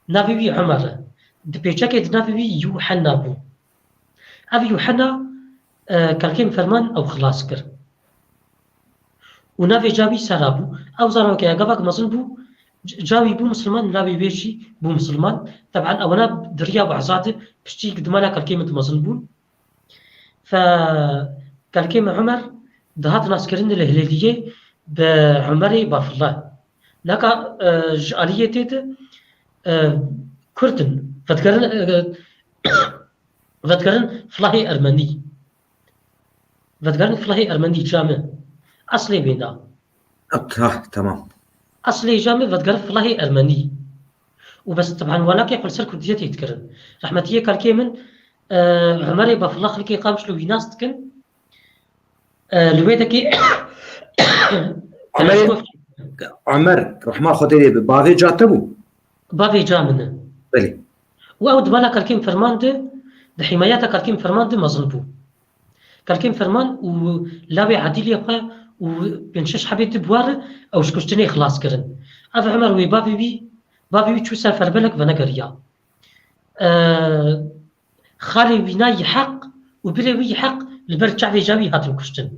[SPEAKER 2] نافي عمر دبيشك نافي يوحنا بو أبي يوحنا كالكيم فرمان أو خلاص كر ونافي جابي سرابو أو زاروك يا جابك مصن بو جاوي بو مسلمان نافي بيجي بو مسلمان طبعا أونا دريا وعزاته بشتي قدمانا كالكيمة مصن بو فكالكيمة عمر دهات ناس كرن الهلالية بعمري بافله لكا جالية تيت كردن فتقرن فلاهي أرمني جامع أصلي بينا
[SPEAKER 1] تمام
[SPEAKER 2] أصلي جامع فتقرن فلاهي أرمني وبس طبعا ولكن يقول سر كرديتي يتكرن رحمتيه كالكيمن عمري بافله خلقي قامش لو يناس تكن لويدكي
[SPEAKER 1] عمر رحمة خدي بافي جاتبو
[SPEAKER 2] بافي جامنا
[SPEAKER 1] بلي
[SPEAKER 2] وأود بالا كالكيم فرمانده لحمايات كالكيم فرمانده مظلبو كالكيم فرمان ولاوي عديل يبقى وبنشش حبيت بوار أو شكشتني خلاص كرن أف عمر وي بافي شو سافر بالك فنقريا خالي بناي حق وبريوي حق البرد شعبي جاوي هاتو كشتن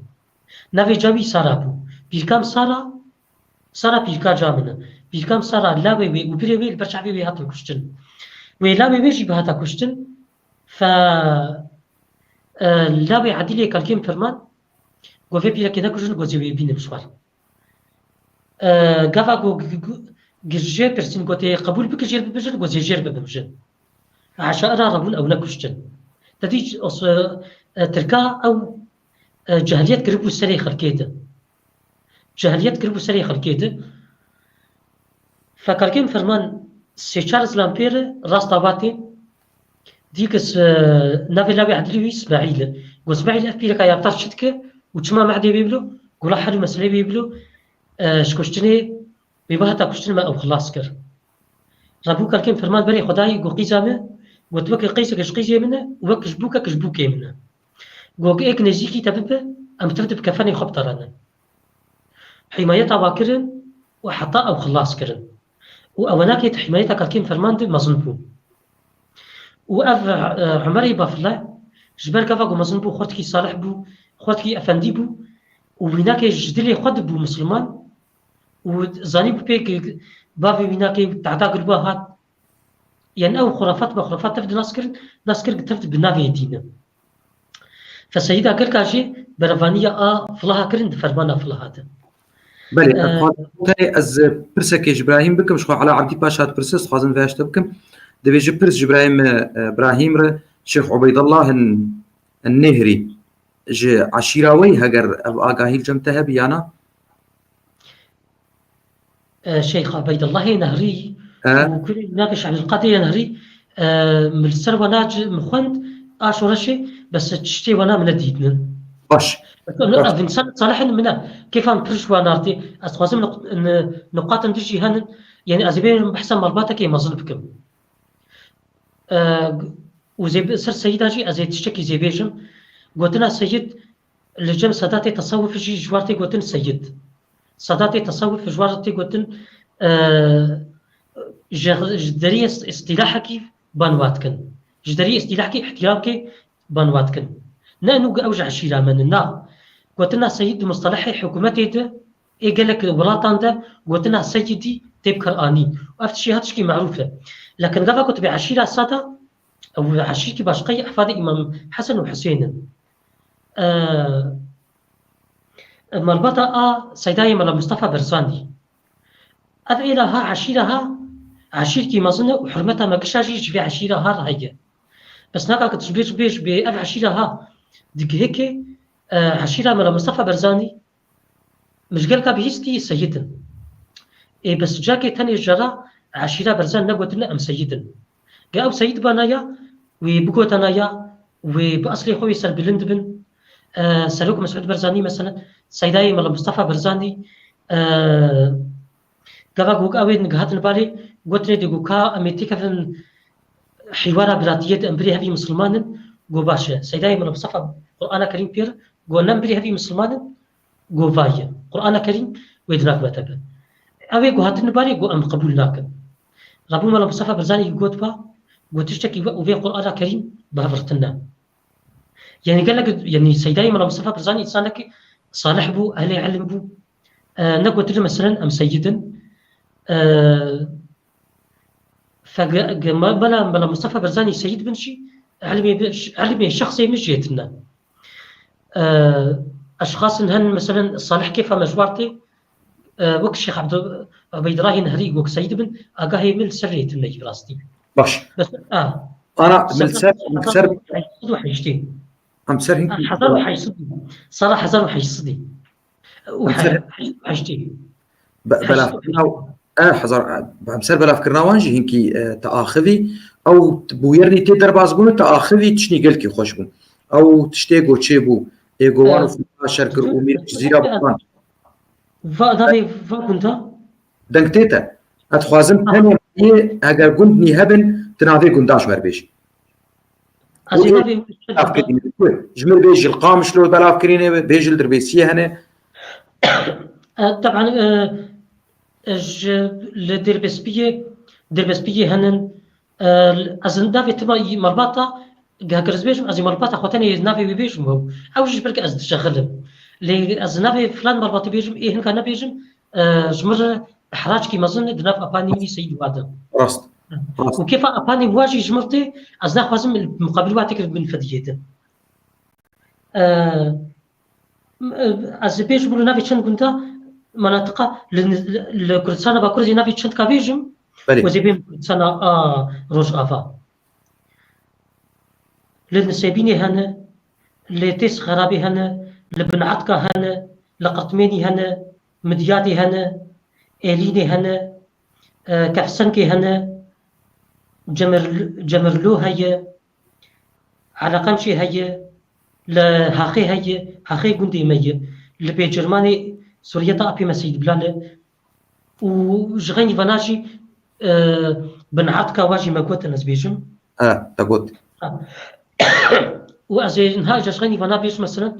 [SPEAKER 2] نافي جاوي سارابو بيركام سارا بيركا جامنا بيركام سارا لاوي وبريوي البرد شعبي هاتو كشتن ولاوي بيجي بهاتا كشتن ف لاوي عديلي كالكيم فرمان وفي بيلا كده كشتن وزيوي بين بسوار غافا جرجي برسين قوتي قبول بكجير ببجن وزيجير ببجن عشاء رابون أو نكشتن تديج تركا أو جهليات قربو سري خلقيته فكالكيم فرمان سي تشارلز لامبير راستاباتي ديكس نافي لاوي عدلوي اسماعيل واسماعيل أفبيلك يابطار شتك وچما معدي بيبلو قولا حد مسألة بيبلو شكشتني ببهتا كشتن ما أو خلاص كر ربو كالكين فرمان بري خداي قو قيزامه وتوكي قيسك قيزي منه وكش بوكي منه قو إيك نزيكي تببه أم تبدأ بكفاني خبطرنا حمايتها باكرن وحتى أو خلاص كرن وأوناك حمايتها كالكين فرمان دي مظنبو وأف عمري بافلا جبر كفا قو مظنبو خوتكي صالح بو خوتكي أفندي بو وبيناك جدلي خد بو مسلمان وزاني بو بيك بافي بيناك تعدا قلبا هات يعني أو خرافات تفد ناس كرن تفد بنافي دينا فسيدا كركاشي برفانية فلاها كرن فرمانا فلاهاتا
[SPEAKER 1] بله از پرسه که جبراهیم بکم شخو على عبدی پاشات پرسه خوازن واشت بکم دبیج پرس جبراهیم ابراهیم ر شيخ عبيد الله النهري ج عشيراوي هجر آگاهی جمتها بيانا
[SPEAKER 2] شيخ عبيد الله نهري وكل ناقش عن القضية نهري من السر وناج مخوند رشي بس تشتي وانا من الديدن
[SPEAKER 1] باش
[SPEAKER 2] فينسان صالح منا كيف عم برش ونارتي أستخدم نقاط تجي هن يعني أزبين بحسن مرباتك يا مظن بكم وزي سر سيد هاجي أزي تشتكي زي بيجم قلتنا سيد لجم صداتي تصوف جي جوارتي قلتن سيد صداتي تصوف جوارتي قلتن جدري اصطلاحك بانواتكن جدري اصطلاحك احترامك بانواتكن نانو اوجع شيرا مننا قلتنا سيد مصطلحي حكومتي ده ايه قال لك ولاتان ده قلتنا سيدي تبكر اني وافت شي هاتشكي معروفه لكن قبل كنت بعشيره الساده او عشيرتي باشقي احفاد امام حسن وحسين مربطه سيداي مال مصطفى برزاندي أفعلها عشيرها عشيرتي مظنة وحرمتها ما قشاجي جبي عشيرها رهية بس ناقا كتجبيش بيش بأف عشيرها ديك هيك عشيرة مال مصطفى برزاني مش قالك بهيستي سيدا إيه بس جاكي تاني جرا عشيرة برزان نقوت لنا أم سيدا قاو سيد بانايا وبقوت انايا وبأصلي خوي سر بلند بن سلوك مسعود برزاني مثلا سيداي مال مصطفى برزاني قبل قوك أويد نجهات البالي قلت لي دقوكا أميتي كفن حوار براتية أمبري هذه مسلمان قو باشا سيداي من بصفة قرآن كريم بير قو نمبري هذه مسلمان قو فايا قرآن كريم ويدراك باتبا أوي قو هاتن البالي قو أم قبول ناكن ربو من بصفة برزاني قوت با قو تشتكي وفي قرآن كريم بهفرتنا يعني قال لك يعني سيداي من بصفة برزاني إنسانك صالح بو أهلي علم بو نقوت مثلا أم سيدا فما بلا مصطفى برزاني سيد بنشي علمي شخصي مش جيتنا اشخاص هن مثلا صالح كيف مجبرتي وك الشيخ عبيد الله نهري وك سيد بن اقاهي من سريت النجي براستي
[SPEAKER 1] باش
[SPEAKER 2] بس
[SPEAKER 1] انا من سر
[SPEAKER 2] وحيشتي
[SPEAKER 1] ام سر هيك
[SPEAKER 2] حضر وحيصدي صراحه حضر وحيصدي وحيشتي
[SPEAKER 1] بلا حضر بمسر بلا فكرنا وانجي هنكي تاخذي او بويرني تقدر بازبون تاخذي تشني قلكي خوش بون او تشتيغو تشيبو ايغوان في شركر امير جزيره بطان
[SPEAKER 2] فدافي فكنت
[SPEAKER 1] دنكتيتا اتخوازم انا اگر قندني هبن تنافي قنداش بربيش جمل بيجي القام شلو بلا فكرينه بيجي الدربيسيه هنا
[SPEAKER 2] طبعا دربسبيه هنن ازندافي تبا مربطه جاكرز بيجم ازي مربطه خوتني نافي بيجم او جيش برك از تشغلم لي ازنافي فلان مربطه بيجم ايه هنكا بيجم جمر احراج كي مظن دناف اباني سيد وادا
[SPEAKER 1] راست
[SPEAKER 2] وكيف اباني واجي جمرتي ازنا لازم المقابل واتك من فديته از بيجم نافي شن كنت مناطق لكردستان باكردي نافي شن كابيجم وزيبين كردستان روج افا للنسيبيني هنا لتيس خرابي هنا لبنعتكا هنا لقطميني هنا مدياتي هنا إليني هنا كفسنكي هنا جمرلو هيا على قمشي هيا لهاخي هي هاخي قندي مية لبي جرماني سوريا أبي مسيد بلال وجغيني فناجي بنعطك واجي ما قلت نسبيجم
[SPEAKER 1] تقول
[SPEAKER 2] وأزين هاي جغيني فنابيش مثلا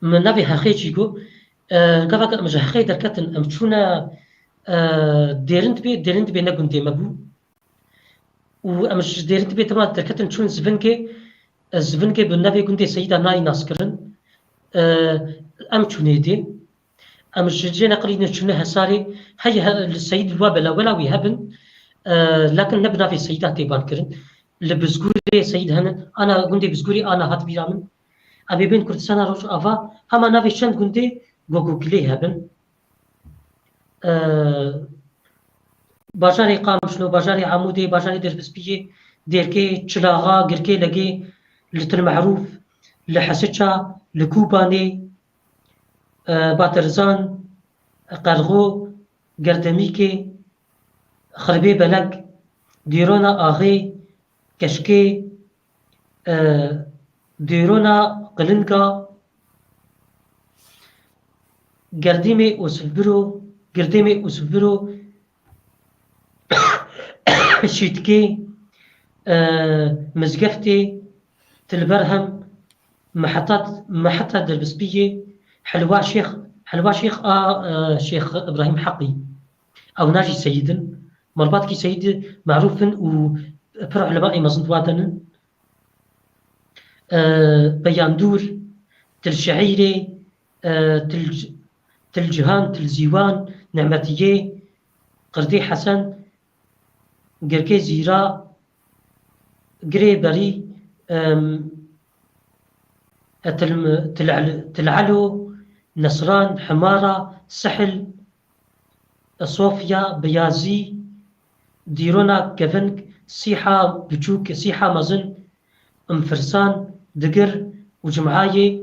[SPEAKER 2] من نبي هاخي جيجو قفك مش هاخي دركتن أمشونا ديرنت بي نقندي مبو وأمش ديرنت بي تما دركتن شون زبنكي بالنبي قندي سيدة ناي ناسكرن أم شونيدي أم جينا قرينا شنو هساري هي السيد الوابلا ولا ويهبن لكن نبنا في سيداتي بانكرن لبزغوري سيد هن أنا قندي بزغوري أنا هات بيرامن أبي بين كردستان روش أفا هما نافي شند قندي جوجلي هبن باجاري قام شنو باجاري عمودي باجاري دربسبية ديركي تشلاغا قركي لقي لتر لحسچا لكوباني باترزان قرغو گردميكي خربي بلق ديرونا آغي كشكي ديرونا قلنقا گرديمي وسبرو شيتكي مزقفتي تلبرهم محطة دربسبية حلوى شيخ شيخ إبراهيم حقي أو ناجي سيدن مرباطكي سيد معروف وبر علماء مزند وادن بياندور تلشعيري تلجهان تلزيوان نعمتيه قردي حسن قركي زيرا قري بري تلعلو نصران حمارة سحل صوفيا بيازي ديرونا كفنك سيحة بجوك سيحة مزن فرسان دقر وجمعاية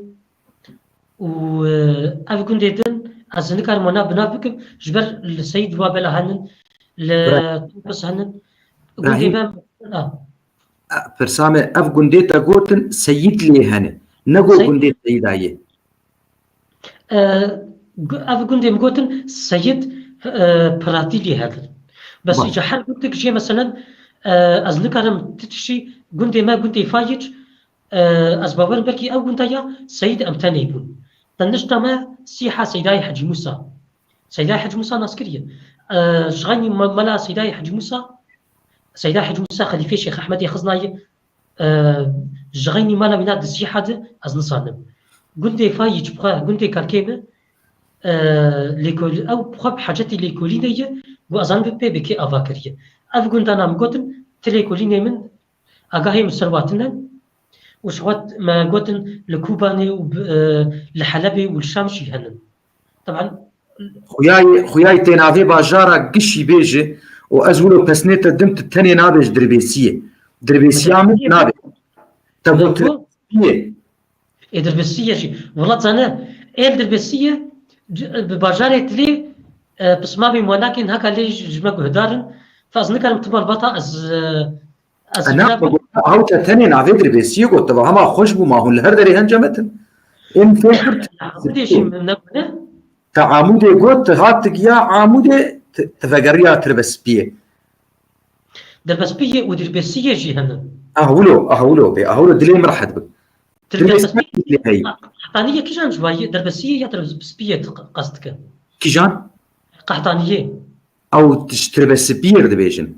[SPEAKER 2] وأفقون ديدن أزنكار منا بنافكم جبر السيد وابلا هنن لطبس هنن
[SPEAKER 1] فرسامة أفقون ديتا قوتن سيد لي هنن نقول قندي سيداية
[SPEAKER 2] أفقون دي مقوتن سيد براتي لي هذا بس إذا حال قلت لك شيء مثلا أزنكارم تتشي قندي ما قندي فايج أسبابر بركي أو قندايا سيد أمتاني يكون تنشتا ما سيحة سيداي حج موسى ناسكرية شغاني ملا سيداي حج موسى خليفة شيخ أحمد يخزناي جغيني مالا بناد السيحة از نصانم قندي فايج بخا قندي كاركيمة ليكول أو بخا بحاجتي ليكولينية وأزان ببي بكي أفاكرية أف قندانا مقوتن تليكوليني من أقاهي مسرواتنا وشوات ما قوتن لكوباني لحلبي والشامشي هنن طبعا
[SPEAKER 1] خوياي تنافي باجارة قشي بيجي وأزولو بسنيت دمت التاني نابج دربيسية من نابج تقول دربيسية
[SPEAKER 2] دربيسية شي والله أنا دربيسية بباجارة تلي بس ما بيموناكين هكا لي جمعكو هدارن فأزنكر متبربطة
[SPEAKER 1] أنا هاو تاني نافي دربيسية قلت هما خوشبو ما هو الهردري هنجمتن إن فكرت تعامودي قلت غاتك يا عامودي تفقريا تربسبية
[SPEAKER 2] دربسبية ودربسية جي هنا
[SPEAKER 1] أهولو دلي مرحد بك
[SPEAKER 2] تربسبية قحطانية كيجان جواية دربسية يا تربسبية قصدك
[SPEAKER 1] كيجان
[SPEAKER 2] قحطانية
[SPEAKER 1] أو تربسبية دبيجن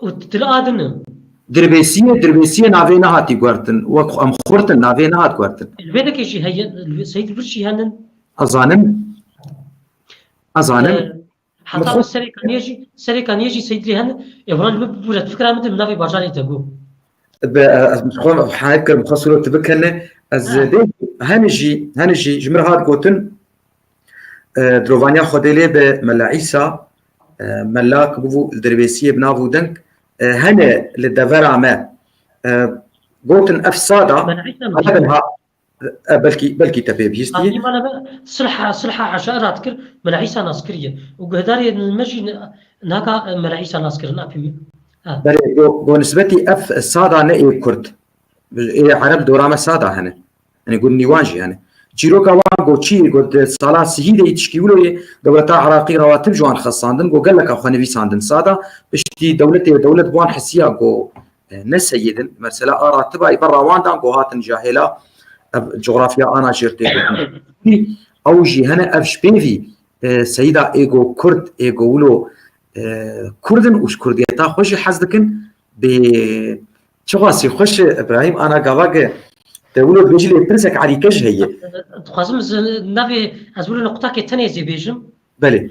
[SPEAKER 2] وتلقادن
[SPEAKER 1] دربسية نافينا هاتي قوارتن وأم خورتن نافينا هات قوارتن
[SPEAKER 2] البينك يجي هي السيد البرشي هنن
[SPEAKER 1] أظانم
[SPEAKER 2] حتى سري كان يجي سيد ريهن يبران ببولة فكرة مثل منافي باجاري تقو
[SPEAKER 1] حاكر مخصوص تبكنا هنجي جمر هاد قوتن دروفانيا خديلي بملا عيسى ملاك بوفو الدربيسية بنافو دنك هنا للدفرع ما قوتن أفسادة بلكي تبيب هيستي
[SPEAKER 2] صلحة عشائر أذكر ملاعيسى ناسكرية وقهداري المجي ناكا ملاعيسى ناسكر نابي
[SPEAKER 1] بنسبتي أف الصادة نئي كرد عرب دورامه ساده هنه يعني يقول نيواجي هنه جيروكا وان جو تشي قد صلاه سيده يتشكيولو دولة عراقي رواتب جوان خصاندن جو قال لك اخو نبي ساندن ساده بشتي دولة بوان حسيه جو نسيدن مرسلا راتبا يبرا وان دان جو هاتن جاهله الجغرافيا انا جرتي اوجي هنا افش بيفي سيدا ايجو كرد ايجو ولو كردن وش كرديتا خوش حزدكن ب شغاسي خوش ابراهيم انا قباقه تقولوا بيجي لي برسك على كج هي
[SPEAKER 2] تخازم نافي ازول نقطه كتانية زي بيجم
[SPEAKER 1] بلي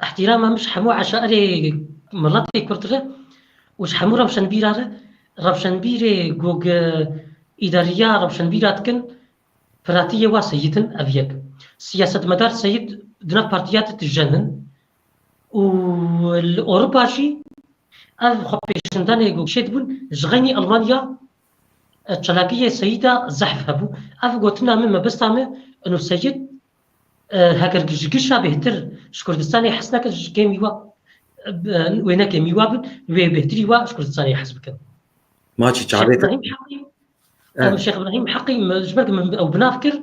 [SPEAKER 2] احترام مش حمو عشائري مراتي كرتره وش حمو روشن بيراره روشن بيري جوج اداريه روشن بيراتكن فراتيه واسيتن افيك سياسه مدار سيد دنا بارتيات تجنن والاوروبا شي اف خبيشندان جوج شيتبون جغني المانيا التلاقية سيدة زحف هبو اف قلتنا مما بس تعمل انه سيد هاكر قشا بهتر شكردستاني حسنك كيميوا وينا كيميوا بهتري وا شكردستاني حسبك
[SPEAKER 1] ماشي تعبيت
[SPEAKER 2] ابراهيم حقي الشيخ ابراهيم حقي جبرك او بنافكر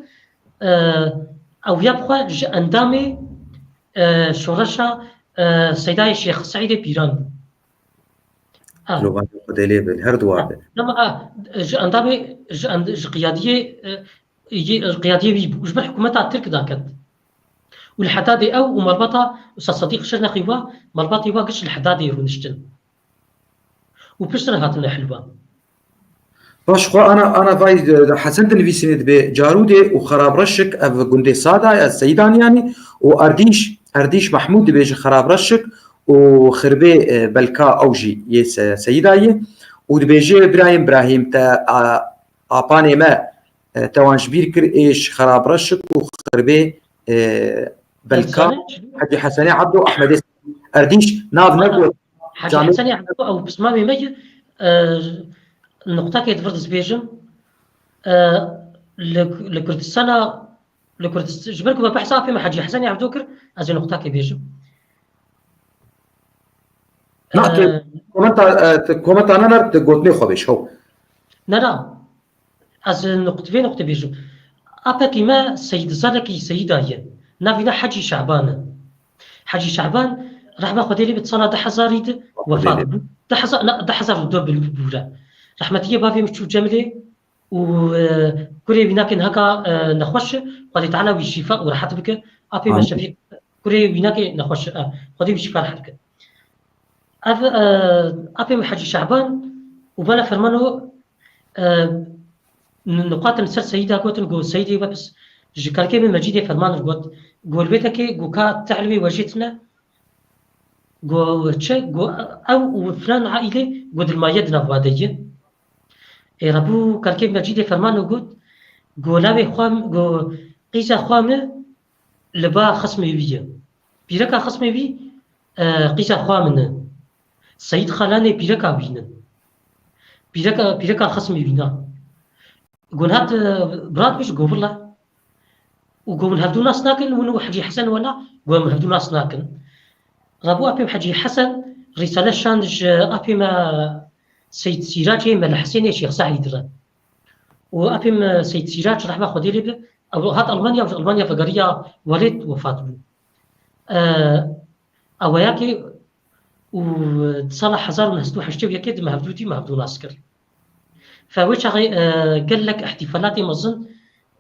[SPEAKER 2] او يبقى اندامي شورشا سيداي الشيخ سعيد بيران
[SPEAKER 1] لو بعد قديلي بالهردوار
[SPEAKER 2] لما اندامي قياديه القياديه بيجبر حكومتها ترك ذاكت والحدادي او مربطه استاذ صديق شرنا خيوا مربطي واقش الحدادي ونشتن وبشر هاتنا حلوه
[SPEAKER 1] باش خو انا فاي حسنت اللي في سند بجارودي وخراب رشك اف قندي ساده السيدان يعني وارديش محمود بيجي خراب رشك وخربي بلكا اوجي يس سيدايه ودبيجي ابراهيم تا اباني ما توانش بيركر ايش خراب رشك وخربي بلكا حجي حسني عبدو احمد ارديش ناف نقول
[SPEAKER 2] حجي حسني عبدو او بسمامي مي النقطه كيتفرض بيجم لكردستان جبركم بحثا في حجي حسني عبدوكر از نقطه كيبيجم
[SPEAKER 1] كومنت انا نرت قلتني خبيش هو
[SPEAKER 2] نرى از نقطه بيجم أبا كما سيد زلكي سيدايا نافينا حجي شعبان راح باخذ لي بتصلا ده حزاريد وفاة ده حزار لا ده حزار دو بالبورا رحمتيه بافي مشو جمله وكوري بيناكن هكا نخوش قد تعالى بالشفاء وراحت بك ابي ما شفيك كوري بيناكن نخوش قد بالشفاء راحت بك ابي حجي شعبان وبلا فرمانو نقاط نسر سيدة قوتن قول سيدي بس جكالكي من مجيدي فرمان القوت قول بيتكي قوكا تعلمي وجيتنا قول شيء أو فلان عائلة قد المايدنا بوادية ربو كالكي مجيدي فرمان القوت قولابي خوام قول قيسا خوامنا لبا خصمي بيه بيركا خصمي بي قيسا خوامنا سيد خلاني بيركا بينا بيركا خصمي بينا قول هات براد بيش قول الله وقول هبدو ناس ناكل ونو حجي حسن ولا قول هبدو ناس ناكل رابو أبي حجي حسن رسالة شاندج أبي ما سيد سيراجي ما الحسين شيخ سعيد را وأبي ما سيد سيراج رح باخذ لي أو هات ألمانيا فقرية ولد وفاة بو أو ياكي وتصالح حزار ونهستو حشتو يكيد ما هبدو ناسكر فوش قال لك احتفالاتي مظن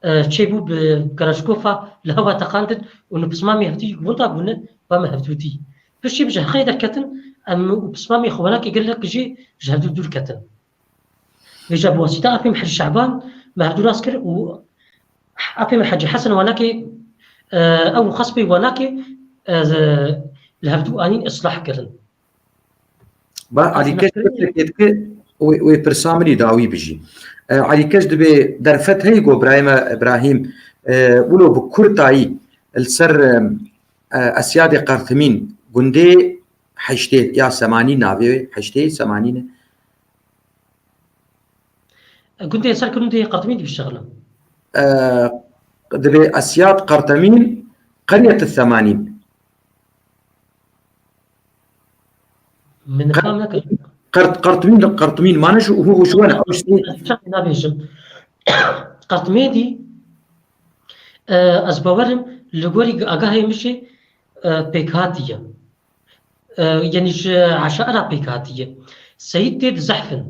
[SPEAKER 2] تشيبو بكراشكوفا لهوا تقاندد ونو بسمامي هفتي وانتا بونا وما هفتوتي فشي بجه خيدر كتن ام بسمامي خواناكي قال لك جي جهدو دور كتن يجا بواسطة ابي محج شعبان ما هفتو ناسكر و ابي محج حسن وناكي او خصبي وناكي لهفتو انين اصلاح كرن
[SPEAKER 1] با علي كيف ويبرساملي داوي بيجي علي كاش دبي درفت هيجو ابراهيم ولو بكرتاي السر اسيادي قرثمين قندي حشتي يا 80 نابي حشتي 80
[SPEAKER 2] قندي سر قندي قرثمين بالشغله
[SPEAKER 1] دبي اسياد قرثمين قرية ال80
[SPEAKER 2] من
[SPEAKER 1] قرطمين ما نشو هو شو أنا أو شيء
[SPEAKER 2] نابيجم قرطميدي أزبورم لغوري أجاهي مشي بيكاتية يعني عشرة بيكاتية سيد زحفن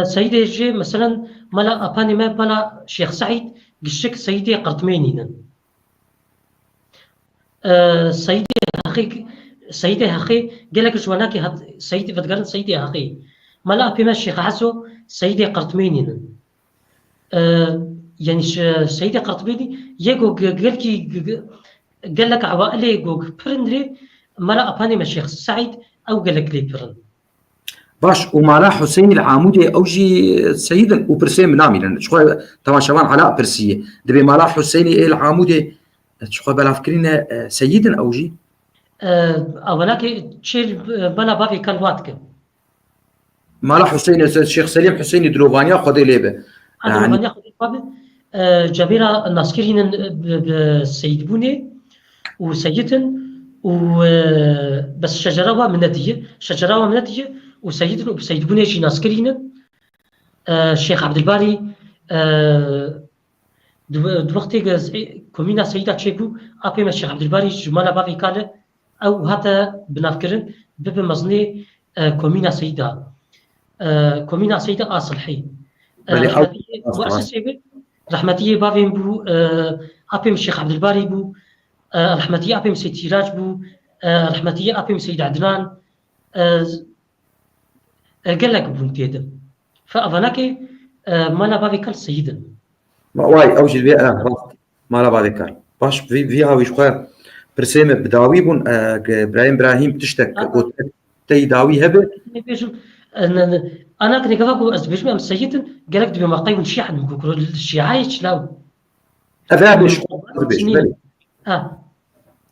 [SPEAKER 2] سيدي جي مثلا ملا أباني ما بلا شيخ سعيد قشك سيدي قرطمينينا سيدي هخي قالك جواناكي هاد سيدي فتقارن سيدي هخي ملا أبي ما الشيخ حسو سيدي قرطمينينا يعني سيدي قرطبيني يجو قال لك عوائلي جو برندري ملا أباني ما الشيخ سعيد أو قال لك لي برن
[SPEAKER 1] باش ومالا حسين العامودي أوجي سيدا وبرسي منامي لأن شخوة طبعا شوان علاء برسية دبي مالا حسيني العامودي شخوة بلا فكرين سيدا أوجي
[SPEAKER 2] أولاك تشيل بلا بافي كالواتك
[SPEAKER 1] مالا حسين الشيخ سليم حسيني دروفانيا خذي ليبه
[SPEAKER 2] يعني جبيرة الناصكرين بسيد بوني وسيدن بس شجرة من ندية وسيدن وبسيد بوني جي ناصكرين الشيخ عبد الباري دوقتي كومينا سيدة تشيبو أبي ما الشيخ عبد الباري جمالة بافي كاله أو هذا بنافكرن بب مزني كومينا سيدة أصلحي رحمتي بافين بو أبيم الشيخ عبد الباري بو رحمتي أبيم سيد سراج بو رحمتي أبيم سيد عدنان قال لك بون تيدا فأفناكي ما لا بافي كال سيدا
[SPEAKER 1] واي أوجد بيئة ما لا بافي كال باش فيها ويشخوة برسيمة بداوي بون إبراهيم تشتك تيداوي هبه
[SPEAKER 2] أنا كني قفاقو أزبيجمي أم سيدن قالك دبي ما قيون شيعا مكوكرو الشيعاي تشلاو
[SPEAKER 1] أفابش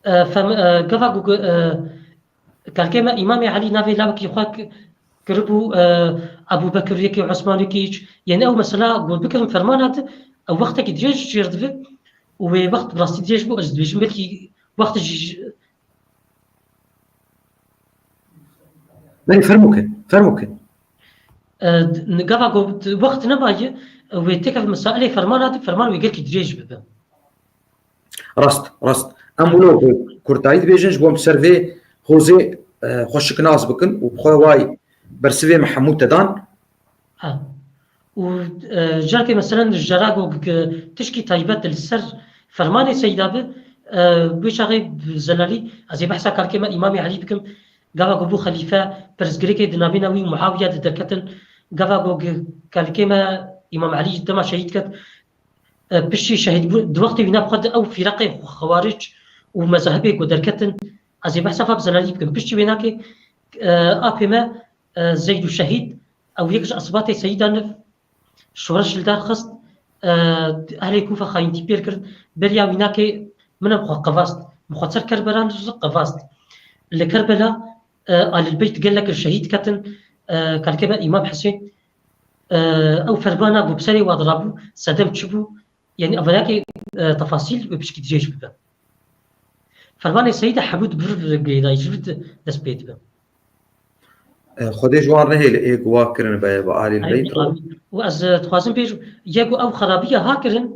[SPEAKER 2] فم قفاقو قال كيما إمامي علي نافي لاوكي خواك قربو أبو بكر يكي وعثمان يكيش يعني أو مسألة قول بكر فرمانات أو وقتك ديج جيردفك ووقت براستي ديج بو أزبيجمي بلكي وقت
[SPEAKER 1] بني فرموك
[SPEAKER 2] نقفا وقت نباي ويتك في مسائل فرمان ويقلك دريج ببا
[SPEAKER 1] راست أمولو كورتايد بيجنج بوم سيرفي خوزي خوشك ناس بكن وبخواي برسيفي محمود تدان
[SPEAKER 2] وجاكي مثلا جراغو تشكي طيبات للسر فرماني سيدابه بيشاغي زلالي ازي بحثا كالكيما إمامي علي بكم قفا بو خليفة برزقريكي دنابيناوي معاوية دكتن قفا كالكيما إمام علي دما شهيد كت بشي شهيد دلوقتي بنا بقد أو فرقي خوارج ومذهبي قدركتن ازي بحثا فابزلالي بكم بشي بيناكي أبما زيد الشهيد أو يكش أصباتي سيدان شورش الدار خست أهلي كوفة خاينتي بيركر بريا بيناكي من أبقى قفاست مخاطر كربلان قفاست لكربلاء آل البيت قال لك الشهيد كتن كان كما إمام حسين أو فربانا ببسري وضربو سدم تشبو يعني أفلاكي تفاصيل بشكل دريج ببا فربانا السيدة حمود برر قيدا يجرد دس بيت ببا
[SPEAKER 1] خدي جوان رهي لإيق واكرن بآل البيت
[SPEAKER 2] وأز تخوازن بيجو يقو أو خرابية هاكرن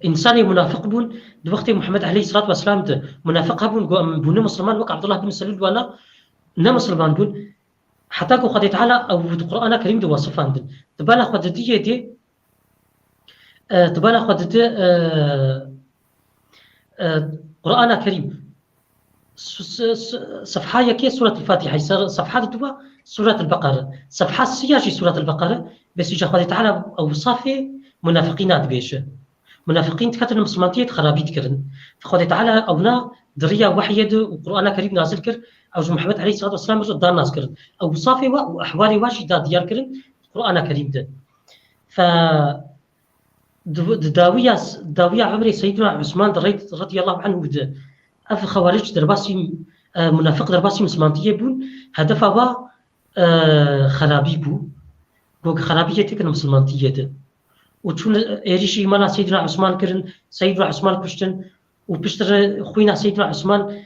[SPEAKER 2] إنساني منافق بون دوقتي محمد عليه الصلاة والسلام ده منافق بون بون مسلمان وقع عبد الله بن سلول ولا مسلمان بون حتى كو خدي تعالى أو القرآن الكريم ده وصفان ده تبالا خد دي تبالا خد دي قرآن الكريم صفحة يكي سورة الفاتحة صفحة دوا سورة البقرة صفحة سياجي سورة البقرة بس يجي خدي تعالى أو صافي منافقين بيش منافقين تكتن مسلمانتية خرابيت كرن فخذ تعالى أونا دريا وحيد وقرآن كريم نازل كر أو محمد عليه الصلاة والسلام رجل دار ناس كرن أو صافي وأحوالي واجد ديار كرن قرآن كريم ده ف داوية عمري سيدنا عثمان رضي الله عنه ده أف خوارج درباسي منافق درباسي مسلمانتية بون هدفها خرابي بو خرابية تكن مسلمانتية ده وتشون إيريشي مانا سيدنا عثمان كرن سيدنا عثمان كشتن وبشتر خوينا سيدنا عثمان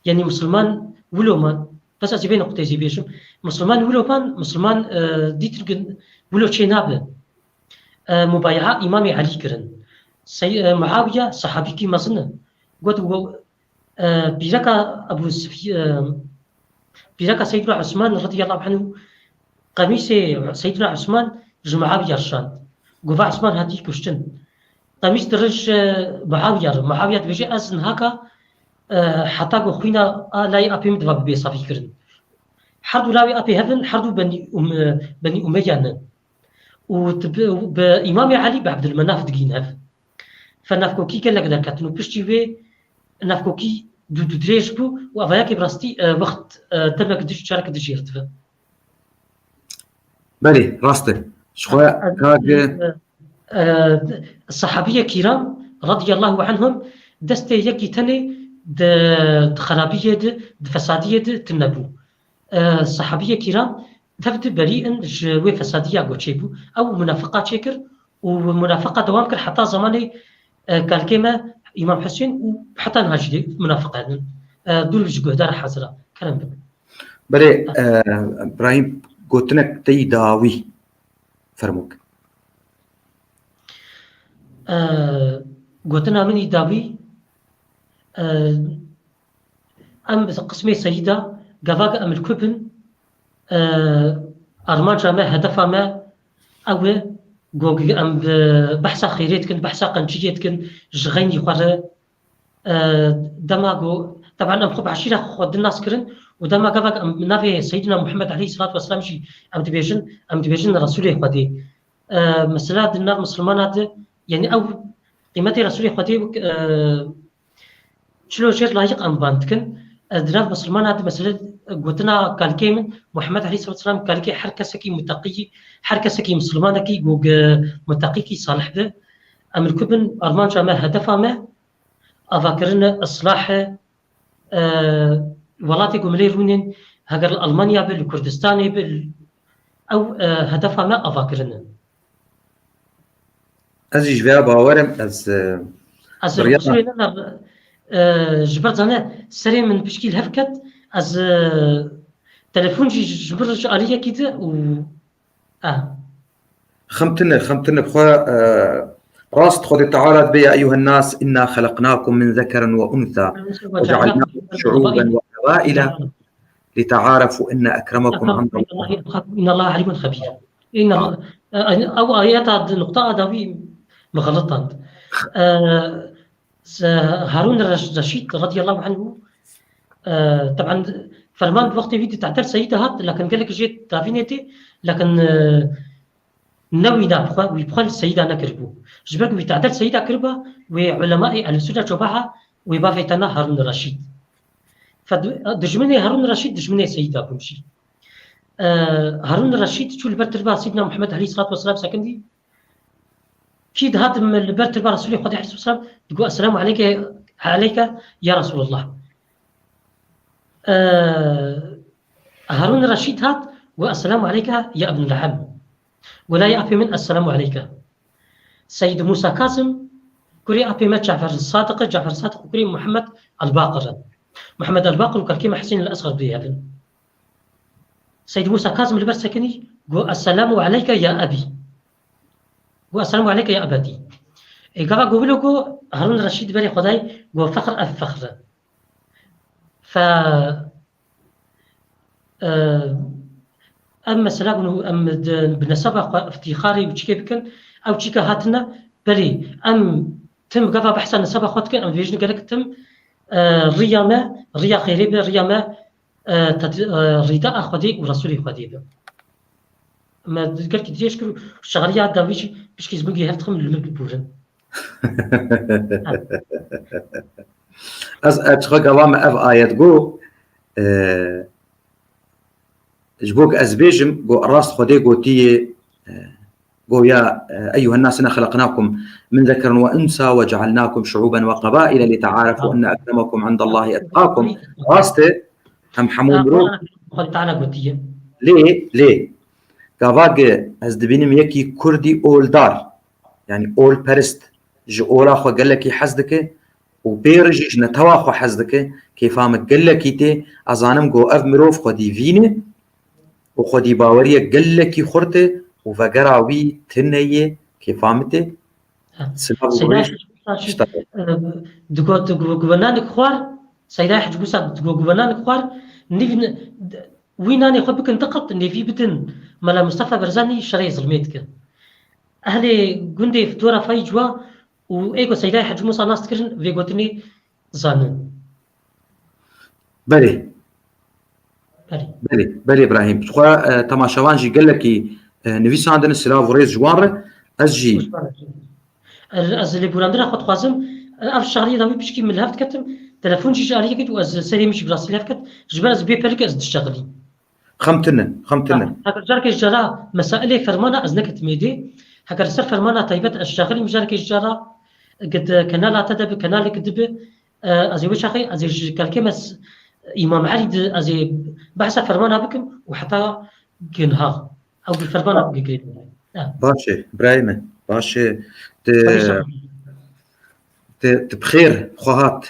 [SPEAKER 2] يعني مسلمان ولومان بس از بين نقطه زي بيشم مسلمان ولومان مسلمان ديترجن ولو تشينابه مبايعه امام علي كرن معاويه صحابي كي مزنه قلت بيركا ابو سفيان بيركا سيدنا عثمان رضي الله عنه قميص سيدنا عثمان معاويه الشان قفا عثمان هاتي كشتن قميص درج معاويه بيجي ازن هكا حتى خوينا لاي ابي مدبا بيصافي كرن حردو لاوي ابي هذن حردو بني اميه وبإمام علي بعبد المناف دقيناف فنافكو كي قال لك ذاك كاتنو بشتي في نافكو كي دو دريج بو وافاكي براستي وقت تمك دش شارك دش يرتفع
[SPEAKER 1] بلي راسته شوية كاج
[SPEAKER 2] الصحابية كرام رضي الله عنهم دست يكي تاني د خرابية د فسادية تنبو الصحابية كرام تبدو بريئا جوي فسادية قوتشيبو أو منافقات شكر ومنافقة دوام كر حتى زماني قال كيما إمام حسين وحتى نهاجي منافقات دول جهدار حزرة كلام بك
[SPEAKER 1] بلي إبراهيم قوتنك تي داوي فرموك
[SPEAKER 2] قوتنا مني داوي أم قسمي سيدة قفاق أم الكبن أرمانجا ما هدفا ما أو قوغ أم بحثا خيريتكن بحثا قنجيتكن جغيني خوار دماغو طبعا أم خب عشيرة خود الناس كرن ودما قفاق أم نافي سيدنا محمد عليه الصلاة والسلام شي أم دبيجن رسوله خودي مسألة النار مسلمانات يعني أو قيمتي رسوله خودي شلو جير لايق أم باندكن دناف مسلمانات مسألة قوتنا قال كيمن محمد عليه الصلاة والسلام قال كي حركة سكي متقي حركة سكي مسلمانة كي جوج متقي كي صالح به أم الكبن أرمان جامع هدفها ما أفكرنا إصلاح ولاتي جملة رونين هجر ألمانيا بالكردستان بال أو هدفها ما أفكرنا
[SPEAKER 1] أزي جبا باورم
[SPEAKER 2] از رسولنا جبرت أنا سري من بشكل هفكت از تلفون جبرت عليا كده و
[SPEAKER 1] خمتنا بخوا راست خذ تعالى بي أيها الناس إنا خلقناكم من ذكر وأنثى وجعلناكم شعوبا وقبائل لتعارفوا إن أكرمكم عند الله
[SPEAKER 2] إن الله عليم خبير إن أو آيات النقطة هذه مغلطة هارون الرشيد رضي الله عنه طبعا فرمان بوقت فيديو تعتبر سيدة هات لكن قال لك جيت تافينيتي لكن نوي نابخوا ويبخل السيدة نكربو جبرك بتعتبر سيدة كربا وعلماء السنة جباها ويبافيتنا هارون الرشيد فدجمني هارون الرشيد دجمني سيدة بمشي هارون الرشيد شو البرتربا سيدنا محمد عليه الصلاة والسلام سكندي كيد هات من البرتربا رسول الله عليه الصلاة والسلام تقول السلام عليك يا رسول الله هارون الرشيد هات والسلام عليك يا ابن العم ولا يأبي من السلام عليك سيد موسى كاظم كوري أبي مات جعفر الصادق كوري محمد الباقر وكان كيما حسين الأصغر بهذا سيد موسى كاظم اللي برسكني قو السلام عليك يا أبي والسلام عليك يا أبتي إيقابا قولوا هارون الرشيد بري خداي قو فخر الفخر ف أما سلام أم بنسبة افتخاري وشكيبكن أو شيكا هاتنا بلي أم تم قفا بحث نسبة خدكن أم بيجن قالك تم ريا خيري ريا ما رداء خدي ورسولي خدي ما قالك ديش كرو شغالية داويش بشكي زبقي هفتخم الملك بورن
[SPEAKER 1] أتخوك أوام أف آيات قو جبوك أزبيجم قو راست خدي قو تي قو يا أيها الناس إنا خلقناكم من ذكر وأنثى وجعلناكم شعوبا وقبائل لتعارفوا أن أكرمكم عند الله أتقاكم راسته هم حمود رو ليه كافاق أزدبينم يكي كردي أول دار يعني أول برست جو أولا خو قال لك حزدك وبيرجي نتواخو حزدك كيفام قلكيتي أزانم جو أف مروف خدي فيني وخدي باورية قلكي خورتي وفقراوي تنية كيفامتي سلاف
[SPEAKER 2] سيداي
[SPEAKER 1] وريش
[SPEAKER 2] دقو جبنانك خوار سيداي حجبو ساد دقو جبنانك خوار نيف ويناني خد بك انتقلت نيفي بدن ملا مصطفى برزاني شري ظلميتك أهلي جندي فتورة فايجوا وإيكو سيداي حج موسى ناس تكرن فيقوتني زانن
[SPEAKER 1] بلي إبراهيم تخوا تماشاوان جي قال لك نفيس عندنا سلاف وريز جوار أزجي
[SPEAKER 2] از اللي بولاندرا خد خوازم أف الشهرية داوي بشكي من الهفت كتم تلفون جي جارية كت وأز سري مش براسي الهفت كت جبال از بيبرك از تشتغلي
[SPEAKER 1] خمتنا
[SPEAKER 2] هكذا جارك الجرا مسائل فرمانة از نكت ميدي هكذا سر فرمانة طيبت الشغلي مجارك الجرا قد كنال تدب كنال كدب از وش أخي از كالكمس إمام علي از بحث فرمانة بكم وحتى جنها أو بالفرمانة بقيت
[SPEAKER 1] باشا إبراهيم باشا تبخير خوات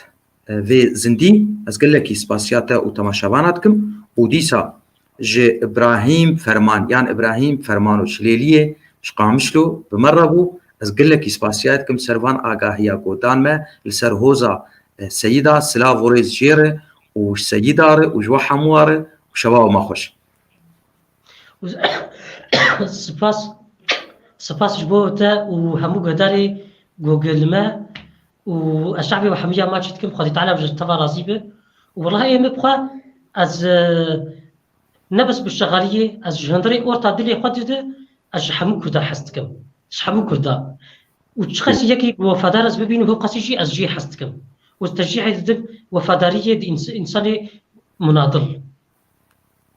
[SPEAKER 1] في زندي أزقل لك سباسياتا وتماشاباناتكم وديسا جي إبراهيم فرمان يعني إبراهيم فرمانو شليلية شقامشلو بمربو أزقل لك سباسياتكم سرفان آقاهيا قودان ما لسر هوزا سيدة سلاف وريز جيرة وسيدارة وجوا حموارة وشباب ما خوش
[SPEAKER 2] سپاس جبوتا وهمو قداري جوجل ما والشعبي وحمية ما جتكم خدي تعالى بجد تبع رازيبه والله ايه مبقى از نبس بالشغالية از جهندري اورتا دلي خدده از حمو كردا حستكم حمو كردا وتشخص يكي وفادار از ببين هو قصيجي از جي حستكم والتشجيع يدب وفادارية دي انساني مناضل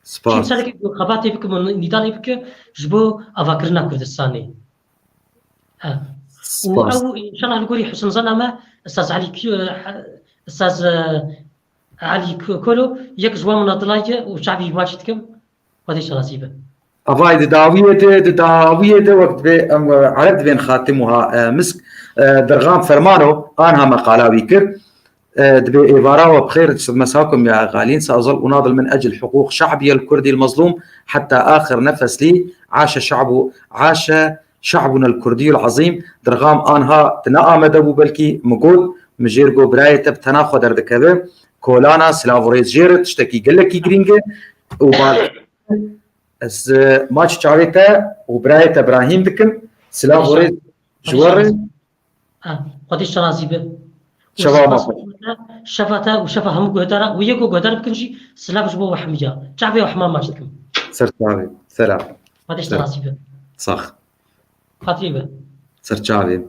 [SPEAKER 1] سپاس
[SPEAKER 2] إنسانك خباتي بك من نضالي بك جبو أفكرنا كردستاني أو إن شاء الله نقولي حسن ظن ما أستاذ علي أستاذ علي كولو يك جوا مناضلاية وشعبي واجدكم وهذه شراسيبه
[SPEAKER 1] أفاي داوية وقت عرفت بين خاتمها مسك درغام فرمانو أنها مقالاوي كر دبي إبارة وبخير مساكم يا غالين سأظل أناضل من أجل حقوق شعبي الكردي المظلوم حتى آخر نفس لي عاش شعبنا الكردي العظيم درغام أنها تناء مدبو بلكي مقود مجيرقو براية بتناخو دردكبه كولانا سلافوريز جيرت تشتكي قلكي جرينجي وبالك از ماتش شعريتا وبراية إبراهيم دكم سلافوريز جوار
[SPEAKER 2] قديش شرازيبه
[SPEAKER 1] شباب
[SPEAKER 2] شفاتا وشفا هم قدرا ويكو قدرا بكنجي سلاف جبو وحمية شعبي وحمام ماجدكم
[SPEAKER 1] سرتابي سلام
[SPEAKER 2] قديش شرازيبه
[SPEAKER 1] صح
[SPEAKER 2] خطيبه
[SPEAKER 1] سرتابي